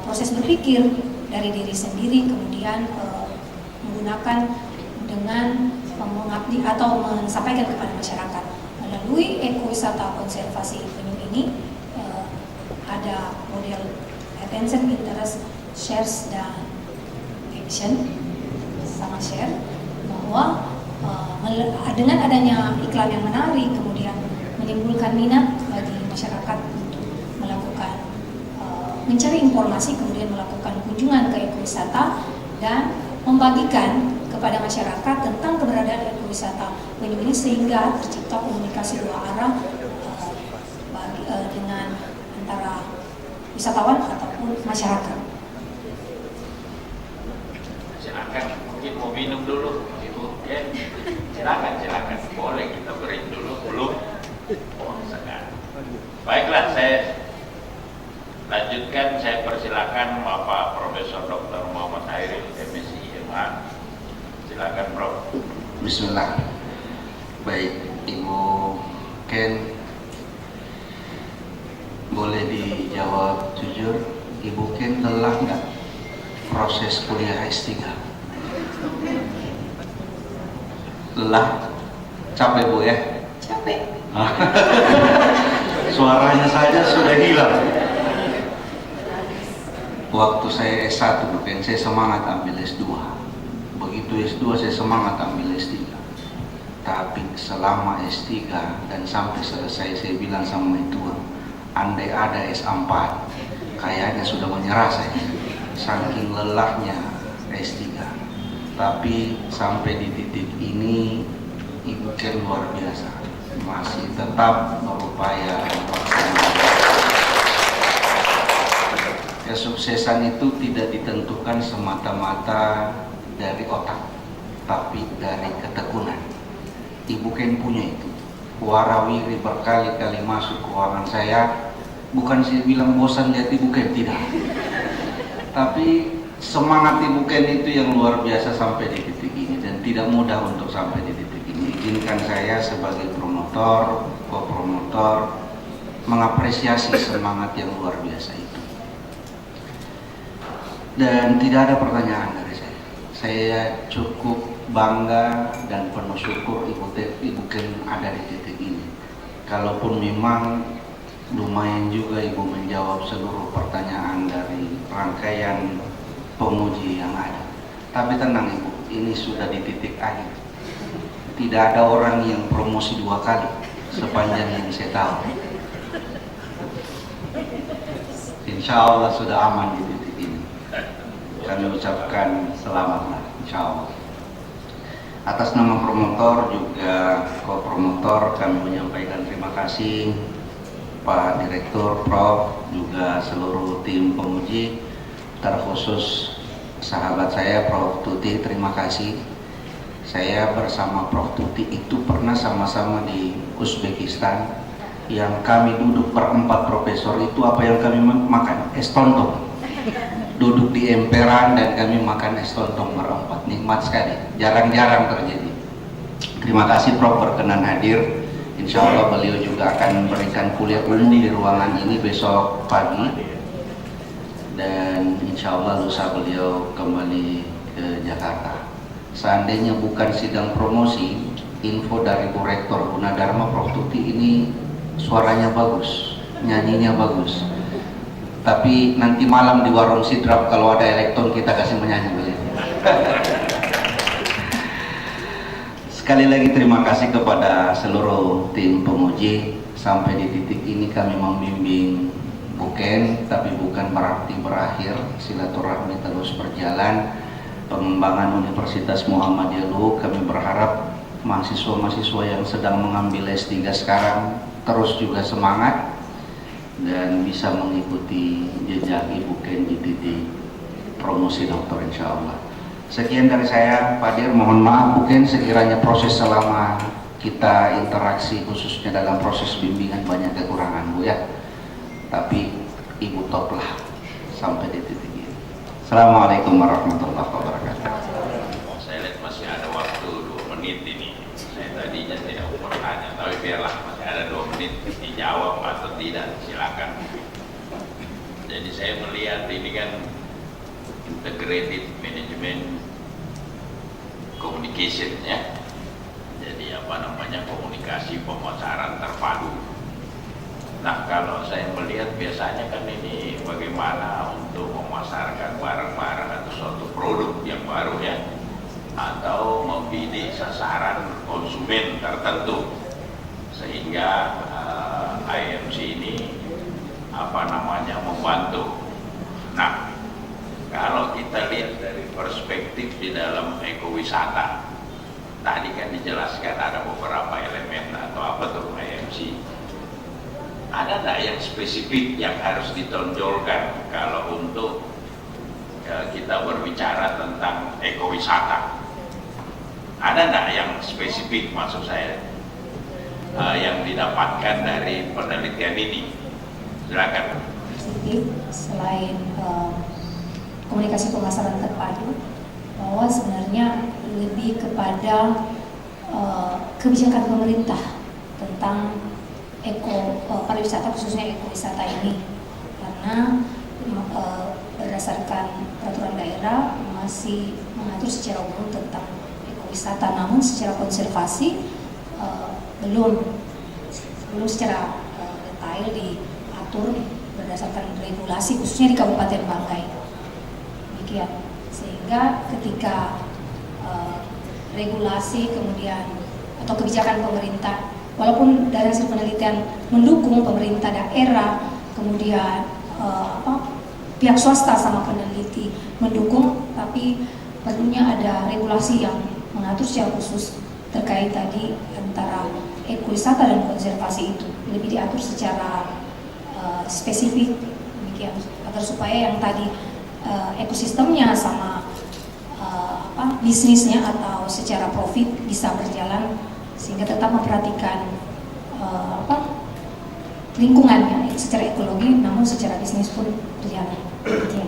proses berpikir dari diri sendiri, kemudian menggunakan dengan mengabdi atau menyampaikan kepada masyarakat melalui ekowisata konservasi penyu ini. Ada model attention, interest, shares, dan action sama share, bahwa dengan adanya iklan yang menarik kemudian menimbulkan minat bagi masyarakat untuk melakukan mencari informasi, kemudian melakukan kunjungan ke ekowisata dan membagikan kepada masyarakat tentang keberadaan ekowisata penyu ini, sehingga tercipta komunikasi dua arah dengan antara wisatawan ataupun masyarakat. Silakan, mungkin mau minum dulu, Ibu Ken. Silakan, boleh kita beri dulu, belum? Oh, sekarang. Baiklah, saya lanjutkan. Saya persilakan Bapak Profesor Dr. Muhammad Hairil, MSI MA. Silakan, Prof. Bismillah. Baik, Ibu Ken, boleh dijawab jujur, Ibu Ken lelah nggak proses kuliah S3? Lelah? Capek Bu ya? Capek. Suaranya saja sudah hilang. Waktu saya S1 Bu Ken, saya semangat ambil S2. Begitu S2 saya semangat ambil S3. Tapi selama S3 dan sampai selesai saya bilang sama itu, andai ada S4, kayaknya sudah menyerah saya, saking lelahnya S3. Tapi sampai di titik ini Ibu Ken luar biasa, masih tetap berupaya. Kesuksesan itu tidak ditentukan semata-mata dari otak, tapi dari ketekunan. Ibu Ken punya itu. Warawiri berkali-kali masuk ke ruangan saya, bukan saya bilang bosan lihat Ibu Ken, tidak, tapi semangat Ibu Ken itu yang luar biasa sampai di titik ini, dan tidak mudah untuk sampai di titik ini. Izinkan saya sebagai promotor, co-promotor mengapresiasi semangat yang luar biasa itu. Dan tidak ada pertanyaan dari saya. Saya cukup bangga dan penuh syukur Ibu Ken ada di titik ini. Kalaupun memang lumayan juga Ibu menjawab seluruh pertanyaan dari rangkaian penguji yang ada. Tapi tenang Ibu, ini sudah di titik akhir. Tidak ada orang yang promosi 2 kali sepanjang yang saya tahu. Insya Allah sudah aman di titik ini. Kami ucapkan selamatlah, insya Allah. Atas nama promotor juga co-promotor, kami menyampaikan terima kasih Pak Direktur, Prof, juga seluruh tim penguji, terkhusus sahabat saya Prof. Tuti, terima kasih. Saya bersama Prof. Tuti itu pernah sama-sama di Uzbekistan, yang kami duduk berempat profesor itu apa yang kami makan? Es tontong. Duduk di emperan dan kami makan es tontong berempat, nikmat sekali, jarang-jarang terjadi. Terima kasih Prof. berkenan hadir. Insya Allah beliau juga akan memberikan kuliah umum di ruangan ini besok pagi, dan insya Allah lusa beliau kembali ke Jakarta. Seandainya bukan sidang promosi, info dari Bu Rektor Gunadarma, Prof. Tuti ini suaranya bagus, nyanyinya bagus. Tapi nanti malam di warung sidrap kalau ada elektron kita kasih menyanyi beliau. Sekali lagi terima kasih kepada seluruh tim pemuji. Sampai di titik ini kami membimbing bukan, tapi bukan berarti berakhir. Silaturahmi terus berjalan. Pengembangan Universitas Muhammadiyah Luhuk, kami berharap mahasiswa-mahasiswa yang sedang mengambil S3 sekarang terus juga semangat dan bisa mengikuti jejak Ibu Ken di titik promosi doktor insya Allah. Sekian dari saya, Pak Dir, mohon maaf mungkin sekiranya proses selama kita interaksi khususnya dalam proses bimbingan banyak kekurangan Bu ya, tapi Ibu top lah sampai di titik ini. Assalamualaikum warahmatullahi wabarakatuh. Saya lihat masih ada waktu 2 menit ini. Saya tadinya tidak mau bertanya, tapi biarlah masih ada 2 menit, dijawab atau tidak silakan. Jadi saya melihat ini kan integrated management communication ya. Jadi apa namanya, komunikasi pemasaran terpadu. Nah, kalau saya melihat biasanya kan ini bagaimana untuk memasarkan barang-barang atau suatu produk yang baru ya, atau membidik sasaran konsumen tertentu, sehingga IMC ini apa namanya membantu. Nah, kalau kita lihat dari perspektif di dalam ekowisata, tadi kan dijelaskan ada beberapa elemen atau apa tuh IMC. Ada nggak yang spesifik yang harus ditonjolkan kalau untuk kita berbicara tentang ekowisata? Ada nggak yang spesifik maksud saya yang didapatkan dari penelitian ini? Silakan. Selain komunikasi pemasaran terpadu, bahwa sebenarnya lebih kepada kebijakan pemerintah tentang pariwisata, khususnya ekowisata ini, karena berdasarkan peraturan daerah masih mengatur secara umum tentang ekowisata, namun secara konservasi belum secara detail diatur berdasarkan regulasi, khususnya di Kabupaten Banggai. Demikian, sehingga ketika regulasi kemudian atau kebijakan pemerintah, walaupun dari hasil penelitian mendukung pemerintah daerah, kemudian pihak swasta sama peneliti mendukung, tapi perlunya ada regulasi yang mengatur secara khusus terkait tadi antara ekowisata dan konservasi itu lebih diatur secara spesifik, demikian, agar supaya yang tadi ekosistemnya sama bisnisnya atau secara profit bisa berjalan, sehingga tetap memperhatikan lingkungannya secara ekologi, namun secara bisnis pun berjalan. Iya.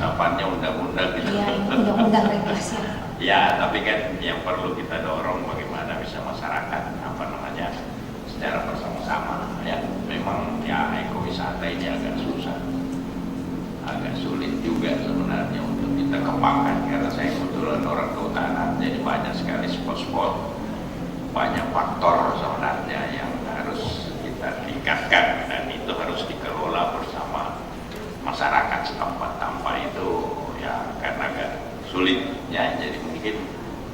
Harapannya undang-undang gitu. Iya, undang-undang regulasi. Ya, tapi kan yang perlu kita dorong bagaimana bisa masyarakat apa namanya secara bersama-sama ya. Memang ya ekowisata ini agak susah, agak sulit juga sebenarnya untuk kita kembangkan, karena saya kebetulan orang kehutanan, jadi banyak sekali spot-spot, banyak faktor sebenarnya yang harus kita tingkatkan, dan itu harus dikelola bersama masyarakat setempat. Tanpa itu ya karena agak sulit ya, jadi mungkin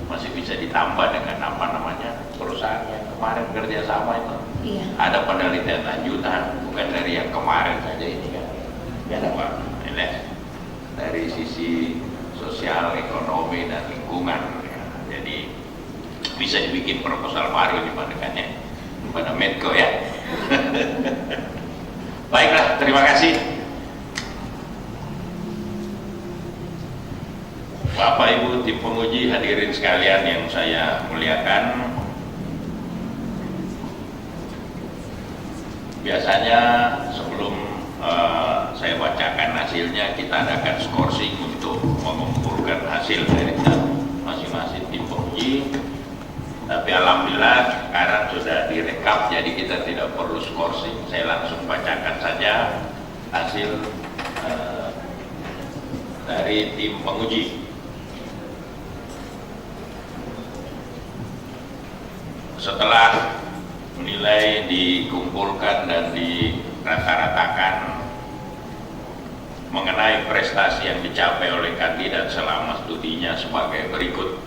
masih bisa ditambah dengan apa namanya perusahaan yang kemarin kerjasama itu. Iya. Ada penelitian lanjutan, bukan dari yang kemarin saja ini kan. Ya, Pak. Ini dari sisi sosial, ekonomi dan lingkungan ya. Jadi bisa dibikin proposal baru pada Medco ya. Baiklah, terima kasih. saya muliakan, biasanya sebelum saya bacakan hasilnya, kita adakan skorsing untuk mengumpulkan hasil dari masing-masing tim penguji. Tapi alhamdulillah sekarang sudah direkap, jadi kita tidak perlu skorsing. Saya langsung bacakan saja hasil dari tim penguji. Setelah nilai dikumpulkan dan dirata-ratakan mengenai prestasi yang dicapai oleh kandidat selama studinya sebagai berikut.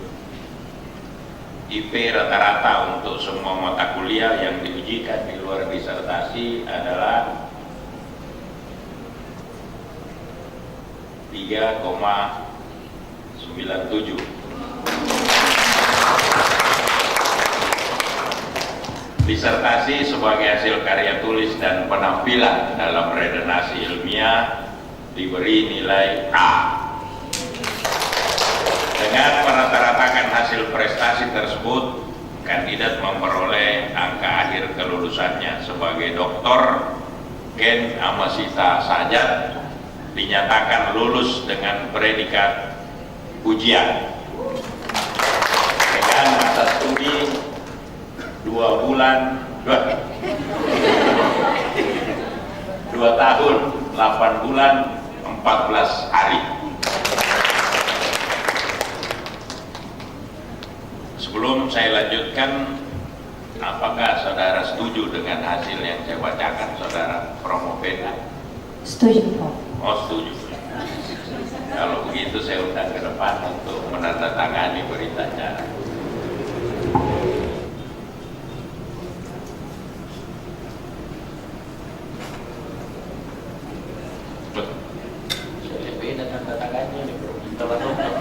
IP rata-rata untuk semua mata kuliah yang diujikan di luar disertasi adalah 3,97. Disertasi sebagai hasil karya tulis dan penampilan dalam redenasi ilmiah diberi nilai A. Dengan merata-ratakan hasil prestasi tersebut, kandidat memperoleh angka akhir kelulusannya sebagai Dr. Ken Amasita Sajat dinyatakan lulus dengan predikat ujian dengan masa studi 2 tahun 8 bulan 14 hari. Sebelum saya lanjutkan, apakah saudara setuju dengan hasil yang saya bacakan, saudara Promo Pena? Setuju, Pak. Oh, setuju. Kalau begitu saya undang ke depan untuk menandatangani berita acara.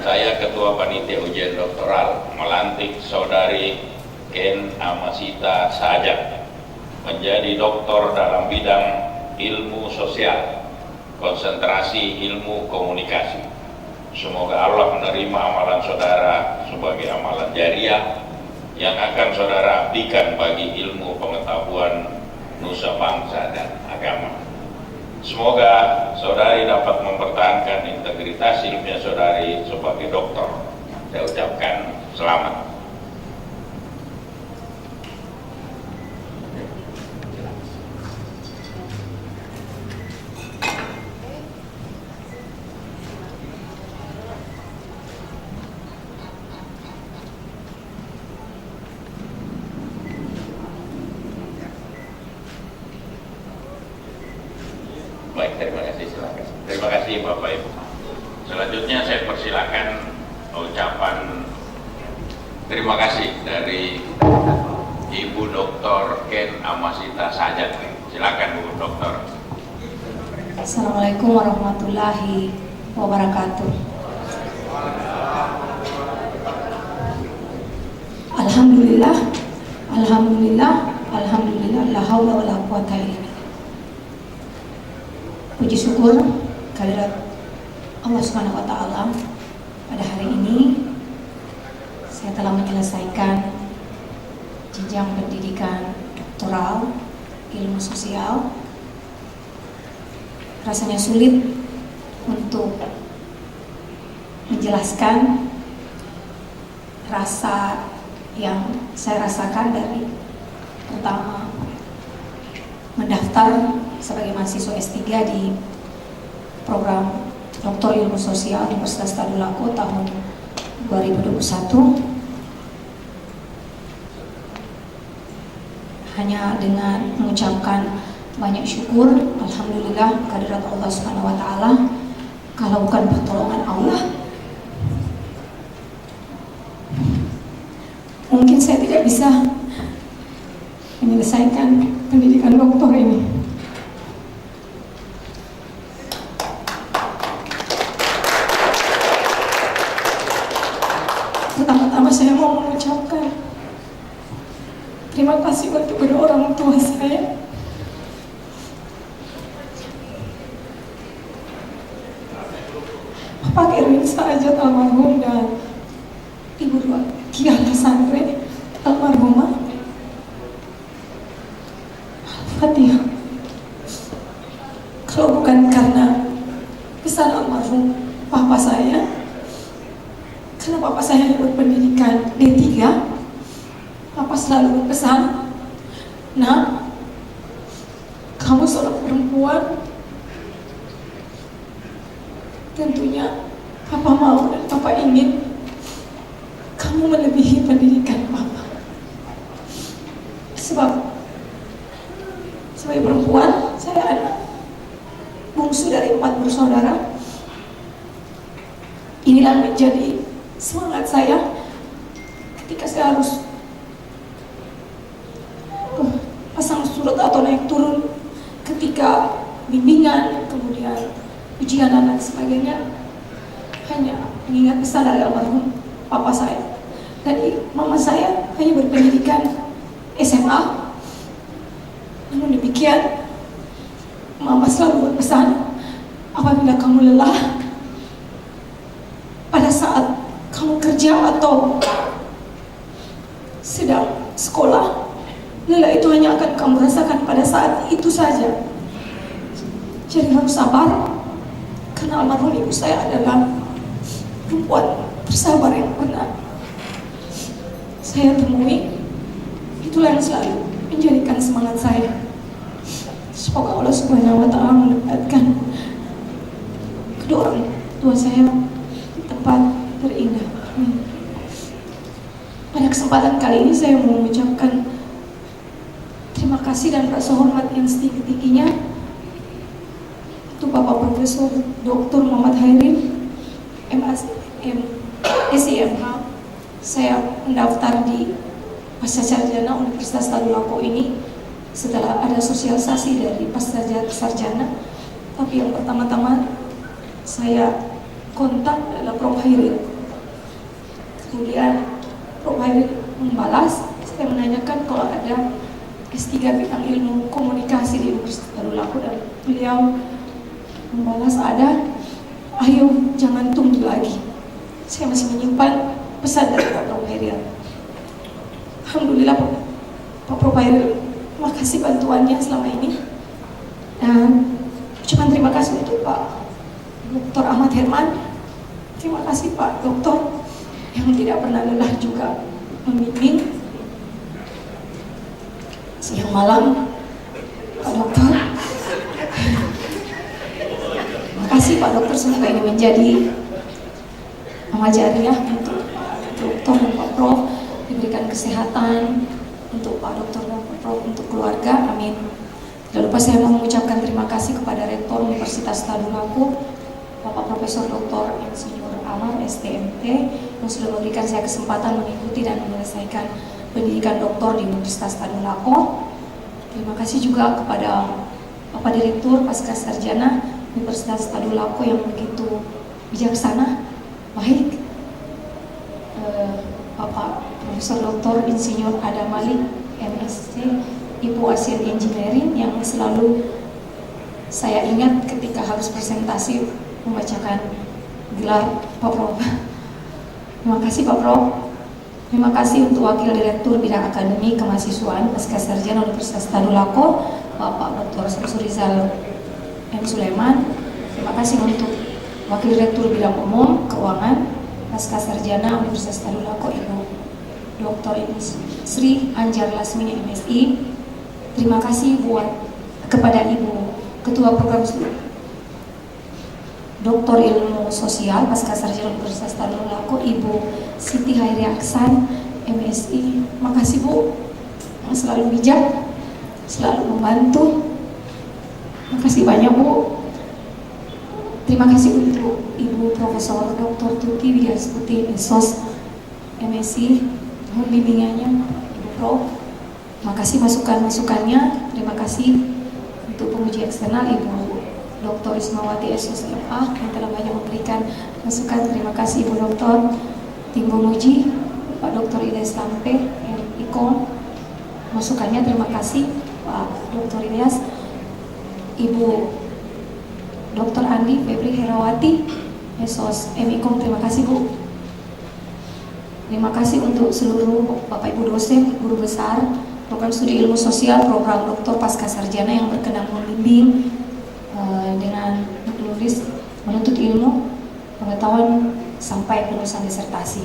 Saya Ketua Panitia Ujian Doktoral melantik Saudari Ken Amasita Sajat menjadi doktor dalam bidang ilmu sosial, konsentrasi ilmu komunikasi. Semoga Allah menerima amalan saudara sebagai amalan jariah yang akan saudara abdikan bagi ilmu pengetahuan nusa bangsa dan agama. Semoga saudari dapat mempertahankan integritas ilmiah saudari sebagai dokter. Saya ucapkan selamat. Baik, terima kasih, silakan. Terima kasih Bapak Ibu. Selanjutnya saya persilakan ucapan terima kasih dari Ibu Dr. Ken Amasita Sajat. Silakan Bu Dokter. Assalamualaikum warahmatullahi wabarakatuh. Alhamdulillah, alhamdulillah, alhamdulillah, la haula wala quwata illa billah. Puji syukur kehadirat Allah Subhanahu wa taala, pada hari ini saya telah menyelesaikan jenjang pendidikan doktoral ilmu sosial. Rasanya sulit untuk menjelaskan rasa yang saya rasakan dari pertama mendaftar sebagai mahasiswa S3 di program Doktor Ilmu Sosial Universitas Tadulako tahun 2021. Hanya dengan mengucapkan banyak syukur, alhamdulillah kehadirat Allah Subhanahu wa taala. Kalau bukan pertolongan Allah, mungkin saya tidak bisa menyelesaikan pendidikan doktor ini. Pertama-tama saya mau mengucapkan terima kasih untuk kedua orang tua saya. Pak Erwin Sajat almarhum dan Ibu Kiana Fatihah. Kalau bukan karena pesan almarhum papa saya, karena papa saya berpendidikan D3, papa selalu berpesan, "Nak, kamu seorang perempuan, tentunya papa mau dan papa ingin kamu melebihi pendidikan papa." Sebab sebagai perempuan, saya anak bungsu dari 4 bersaudara. Inilah menjadi semangat saya ketika saya harus pasang surut atau naik turun ketika bimbingan, kemudian ujian dan lain sebagainya, hanya mengingat pesan dari almarhum papa saya. Dan mama saya hanya berpendidikan SMA. Namun demikian, mama selalu berpesan, apabila kamu lelah pada saat kamu kerja atau sedang sekolah, lelah itu hanya akan kamu rasakan pada saat itu saja. Jadi harus sabar, karena almarhum ibu saya adalah perempuan bersabar yang pernah saya temui. Itulah yang selalu menjadikan semangat saya. Semoga Allah Subhanahu wa Ta'ala menempatkan kedua orang tua saya di tempat terindah. Pada kesempatan kali ini saya mau mengucapkan terima kasih dan rasa hormat yang setinggi-tingginya untuk Bapak Profesor Dr. Muhammad Hairin, SIMH. Saya mendaftar di Pascasarjana Universitas Tadulako ini setelah ada sosialisasi dari Pascasarjana. Tapi yang pertama-tama saya kontak adalah Prof. Hairin. Kemudian Prof. Hairin membalas, saya menanyakan kalau ada S3 bidang ilmu komunikasi di Universitas Tadulako, dan beliau membalas ada. Ayo, jangan tunggu lagi. Saya masih menyimpan pesan dari Pak Prof. Hairin. Alhamdulillah Pak Prof. Hairin, terima kasih bantuannya selama ini. Dan ucapan terima kasih untuk Pak Dr. Ahmad Herman. Terima kasih Pak Dokter yang tidak pernah lelah juga membimbing siang malam. Pak Dokter, terima kasih Pak Dokter, semoga ini menjadi amal jariah untuk Pak Dokter dan Pak Prof, diberikan kesehatan untuk Pak Dokter dan Pak Prof, untuk keluarga, amin. Tidak lupa saya mau mengucapkan terima kasih kepada Rektor Universitas Tadulako, Bapak Profesor Dr. Insinyur Amar STMT, yang sudah memberikan saya kesempatan mengikuti dan menyelesaikan pendidikan doktor di Universitas Tadulako. Terima kasih juga kepada Bapak Direktur Pascasarjana Universitas Tadulako yang begitu bijaksana, baik, Bapak Profesor Dr. Insinyur Adam Malik MSc Ibu Asian Engineering, yang selalu saya ingat ketika harus presentasi membacakan gelar Pak Prof. Terima kasih Pak Prof. Terima kasih untuk Wakil Direktur Bidang Akademi Kemahasiswaan Pascasarjana Universitas Tadulako, Bapak Dr. Samsurizal M. Sulaiman. Terima kasih untuk Wakil Direktur Bidang Umum Keuangan Pascasarjana Universitas Tadulako, Ibu Dr. Sri Anjar Lasmini MSI. Terima kasih kepada Ibu Ketua Program Studi Doktor Ilmu Sosial Pascasarjana Universitas Tadulako, Ibu Siti Hairi Aksan MSI. Makasih Bu, yang selalu bijak, selalu membantu. Makasih banyak Bu. Terima kasih untuk Ibu Profesor Dr. Tuti Widyastuti Sos MSI, mohon bimbingannya Ibu Prof. Makasih masukan-masukannya. Terima kasih untuk penguji eksternal Ibu Dr. Ismawati SSMA yang telah banyak memberikan masukan. Terima kasih Ibu Doktor. Tim penguji Pak Dr. Ilyas Lampe Ikon, masukannya terima kasih Pak Dr. Ilyas. Ibu Dr. Andi Febri Herawati Esos Mikom, terima kasih Bu. Terima kasih untuk seluruh Bapak Ibu dosen, guru besar program studi ilmu sosial, program doktor pasca sarjana yang berkenan membimbing dengan menulis menuntut ilmu pengetahuan sampai penulisan disertasi.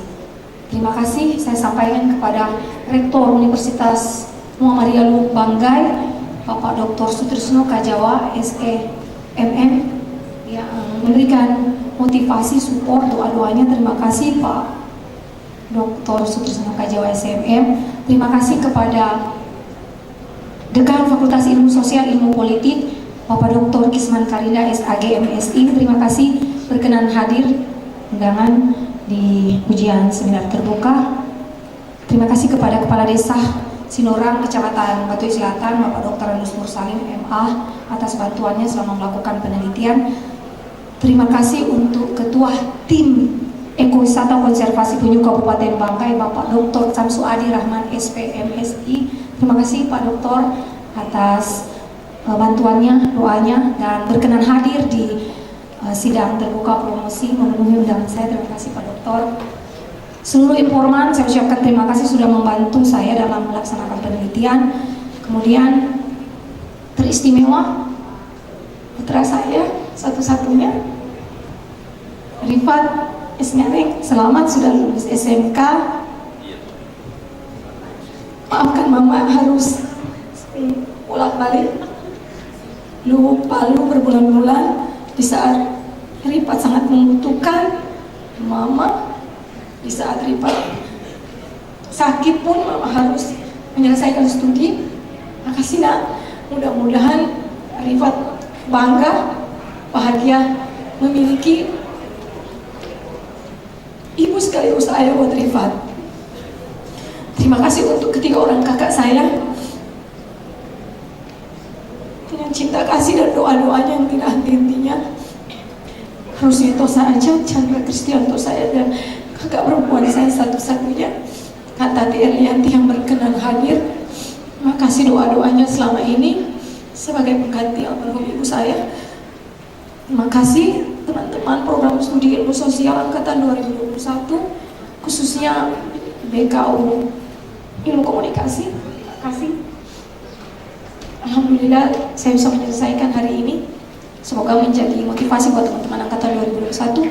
Terima kasih saya sampaikan kepada Rektor Universitas Muhammadiyah Lubuk Banggai, Bapak Dr. Sutrisno Kajawa, SEMM, yang memberikan motivasi, support, doa-doanya. Terima kasih Pak Dr. Sutrisno Kajawa, SEMM. Terima kasih kepada Dekan Fakultas Ilmu Sosial Ilmu Politik, Bapak Dr. Kisman Karida, SAG, MSI. Terima kasih berkenan hadir undangan di ujian seminar terbuka. Terima kasih kepada Kepala Desa Sinorang, Kecamatan Batui Selatan, Bapak Dr. Anus Nur Salim, MA, atas bantuannya selama melakukan penelitian. Terima kasih untuk Ketua Tim Ekowisata Konservasi Penyu Kabupaten Banggai, Bapak Dr. Samsu Adi Rahman, SPMSI. Terima kasih Pak Doktor atas bantuannya, doanya, dan berkenan hadir di sidang terbuka promosi memenuhi undangan saya. Terima kasih Pak Doktor. Seluruh informan saya ucapkan terima kasih sudah membantu saya dalam melaksanakan penelitian. Kemudian teristimewa putra saya satu-satunya, Rifat Esnyareng, selamat sudah lulus SMK. Maafkan Mama harus pulang balik Lubuk Palu berbulan-bulan di saat Rifat sangat membutuhkan Mama. Di saat Rifat sakit pun Mama harus menyelesaikan studi. Makasih Nak, mudah-mudahan Rifat bangga, bahagia memiliki ibu sekaligus ayah buat Rifat. Terima kasih untuk ketiga orang kakak saya dengan cinta kasih dan doa-doanya yang tidak henti-hentinya. Rusito Saja, Chandra Kristianto saya, dan kakak perempuan saya satu-satunya, Kak Tati Erlianti yang berkenan hadir. Terima kasih doa-doanya selama ini sebagai pengganti almarhum ibu saya. Terima kasih teman-teman program studi ilmu sosial angkatan 2021, khususnya BKU Ilmu Komunikasi. Terima kasih. Alhamdulillah saya bisa menyelesaikan hari ini. Semoga menjadi motivasi buat teman-teman angkatan 2021.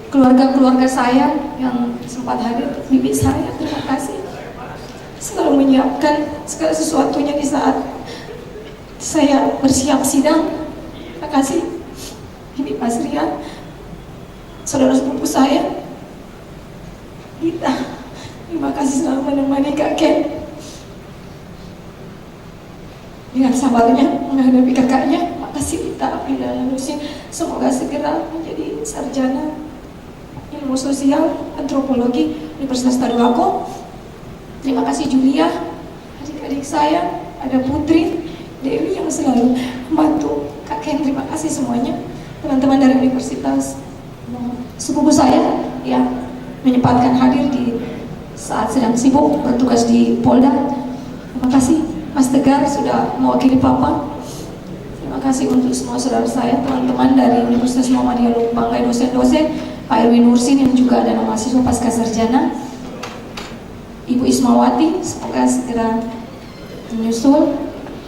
Keluarga-keluarga saya yang sempat hadir, bibi saya, terima kasih. Selalu menyiapkan segala sesuatunya di saat saya bersiap sidang. Terima kasih Bibi Mas Rian, saudara sepupu saya Gita. Terima kasih selalu menemani Kak Ken dengan sabarnya menghadapi kakaknya. Makasih Gita, Apila Lanusin, semoga segera menjadi sarjana ilmu sosial antropologi Universitas Tadulako. Terima kasih Julia, adik-adik saya, ada Putri, Dewi yang selalu membantu Kak Ken. Terima kasih semuanya, teman-teman dari universitas, sepupu saya yang menyempatkan hadir di saat sedang sibuk bertugas di Polda. Terima kasih Mas Tegar sudah mewakili Papa. Terima kasih untuk semua saudara saya, teman-teman dari Universitas Muhammadiyah Lubuk Banggai, dosen-dosen, Pak Erwin Nursin yang juga adalah mahasiswa pasca sarjana, Ibu Ismawati, semoga segera menyusul.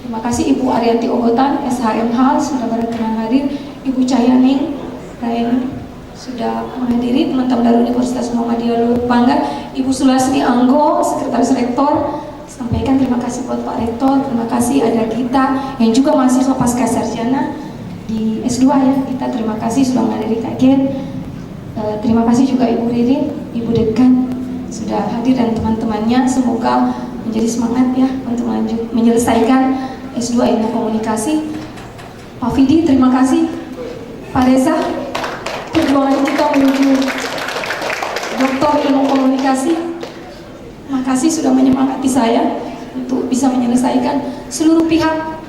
Terima kasih Ibu Arianti Ogotan, SHMH, sudah berkenan hadir. Ibu Cahyaning Raini sudah menghadiri, teman-teman dari Universitas Muhammadiyah Lubuk Banggai. Ibu Sulasni Anggo, Sekretaris Rektor, sampaikan terima kasih buat Pak Rektor. Terima kasih ada Gita yang juga mahasiswa pasca sarjana di S2 ya. Kita terima kasih sudah menghadiri kajian. Terima kasih juga Ibu Ririn, Ibu Dekan sudah hadir dan teman-temannya. Semoga menjadi semangat ya untuk lanjut menyelesaikan S2 Ilmu Komunikasi. Pak Fidi, terima kasih. Pak Reza, perjuangan kita menuju Doktor Ilmu Komunikasi. Terima kasih sudah menyemangati saya untuk bisa menyelesaikan seluruh pihak.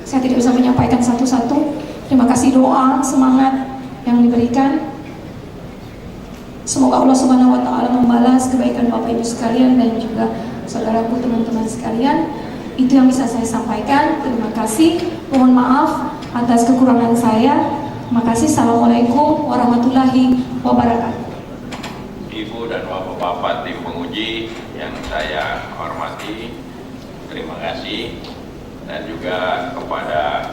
Saya tidak bisa menyampaikan satu-satu. Terima kasih doa, semangat yang diberikan. Semoga Allah Subhanahu wa Ta'ala membalas kebaikan Bapak Ibu sekalian dan juga saudaraku, teman-teman sekalian. Itu yang bisa saya sampaikan. Terima kasih. Mohon maaf atas kekurangan saya. Terima kasih. Assalamualaikum warahmatullahi wabarakatuh. Ibu dan bapak-bapak tim penguji yang saya hormati, kasih. Dan juga kepada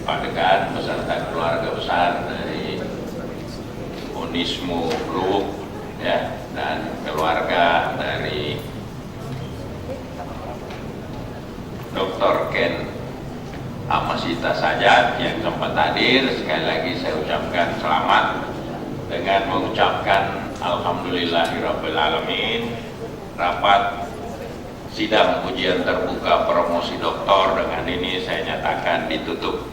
Pak Dekan beserta keluarga besar dari Unismu Group ya, dan keluarga dari Dr. Ken Amasita Sajat yang sempat hadir. Sekali lagi saya ucapkan selamat dengan mengucapkan Alhamdulillahirabbil alamin. Rapat sidang ujian terbuka promosi doktor dengan ini saya nyatakan ditutup.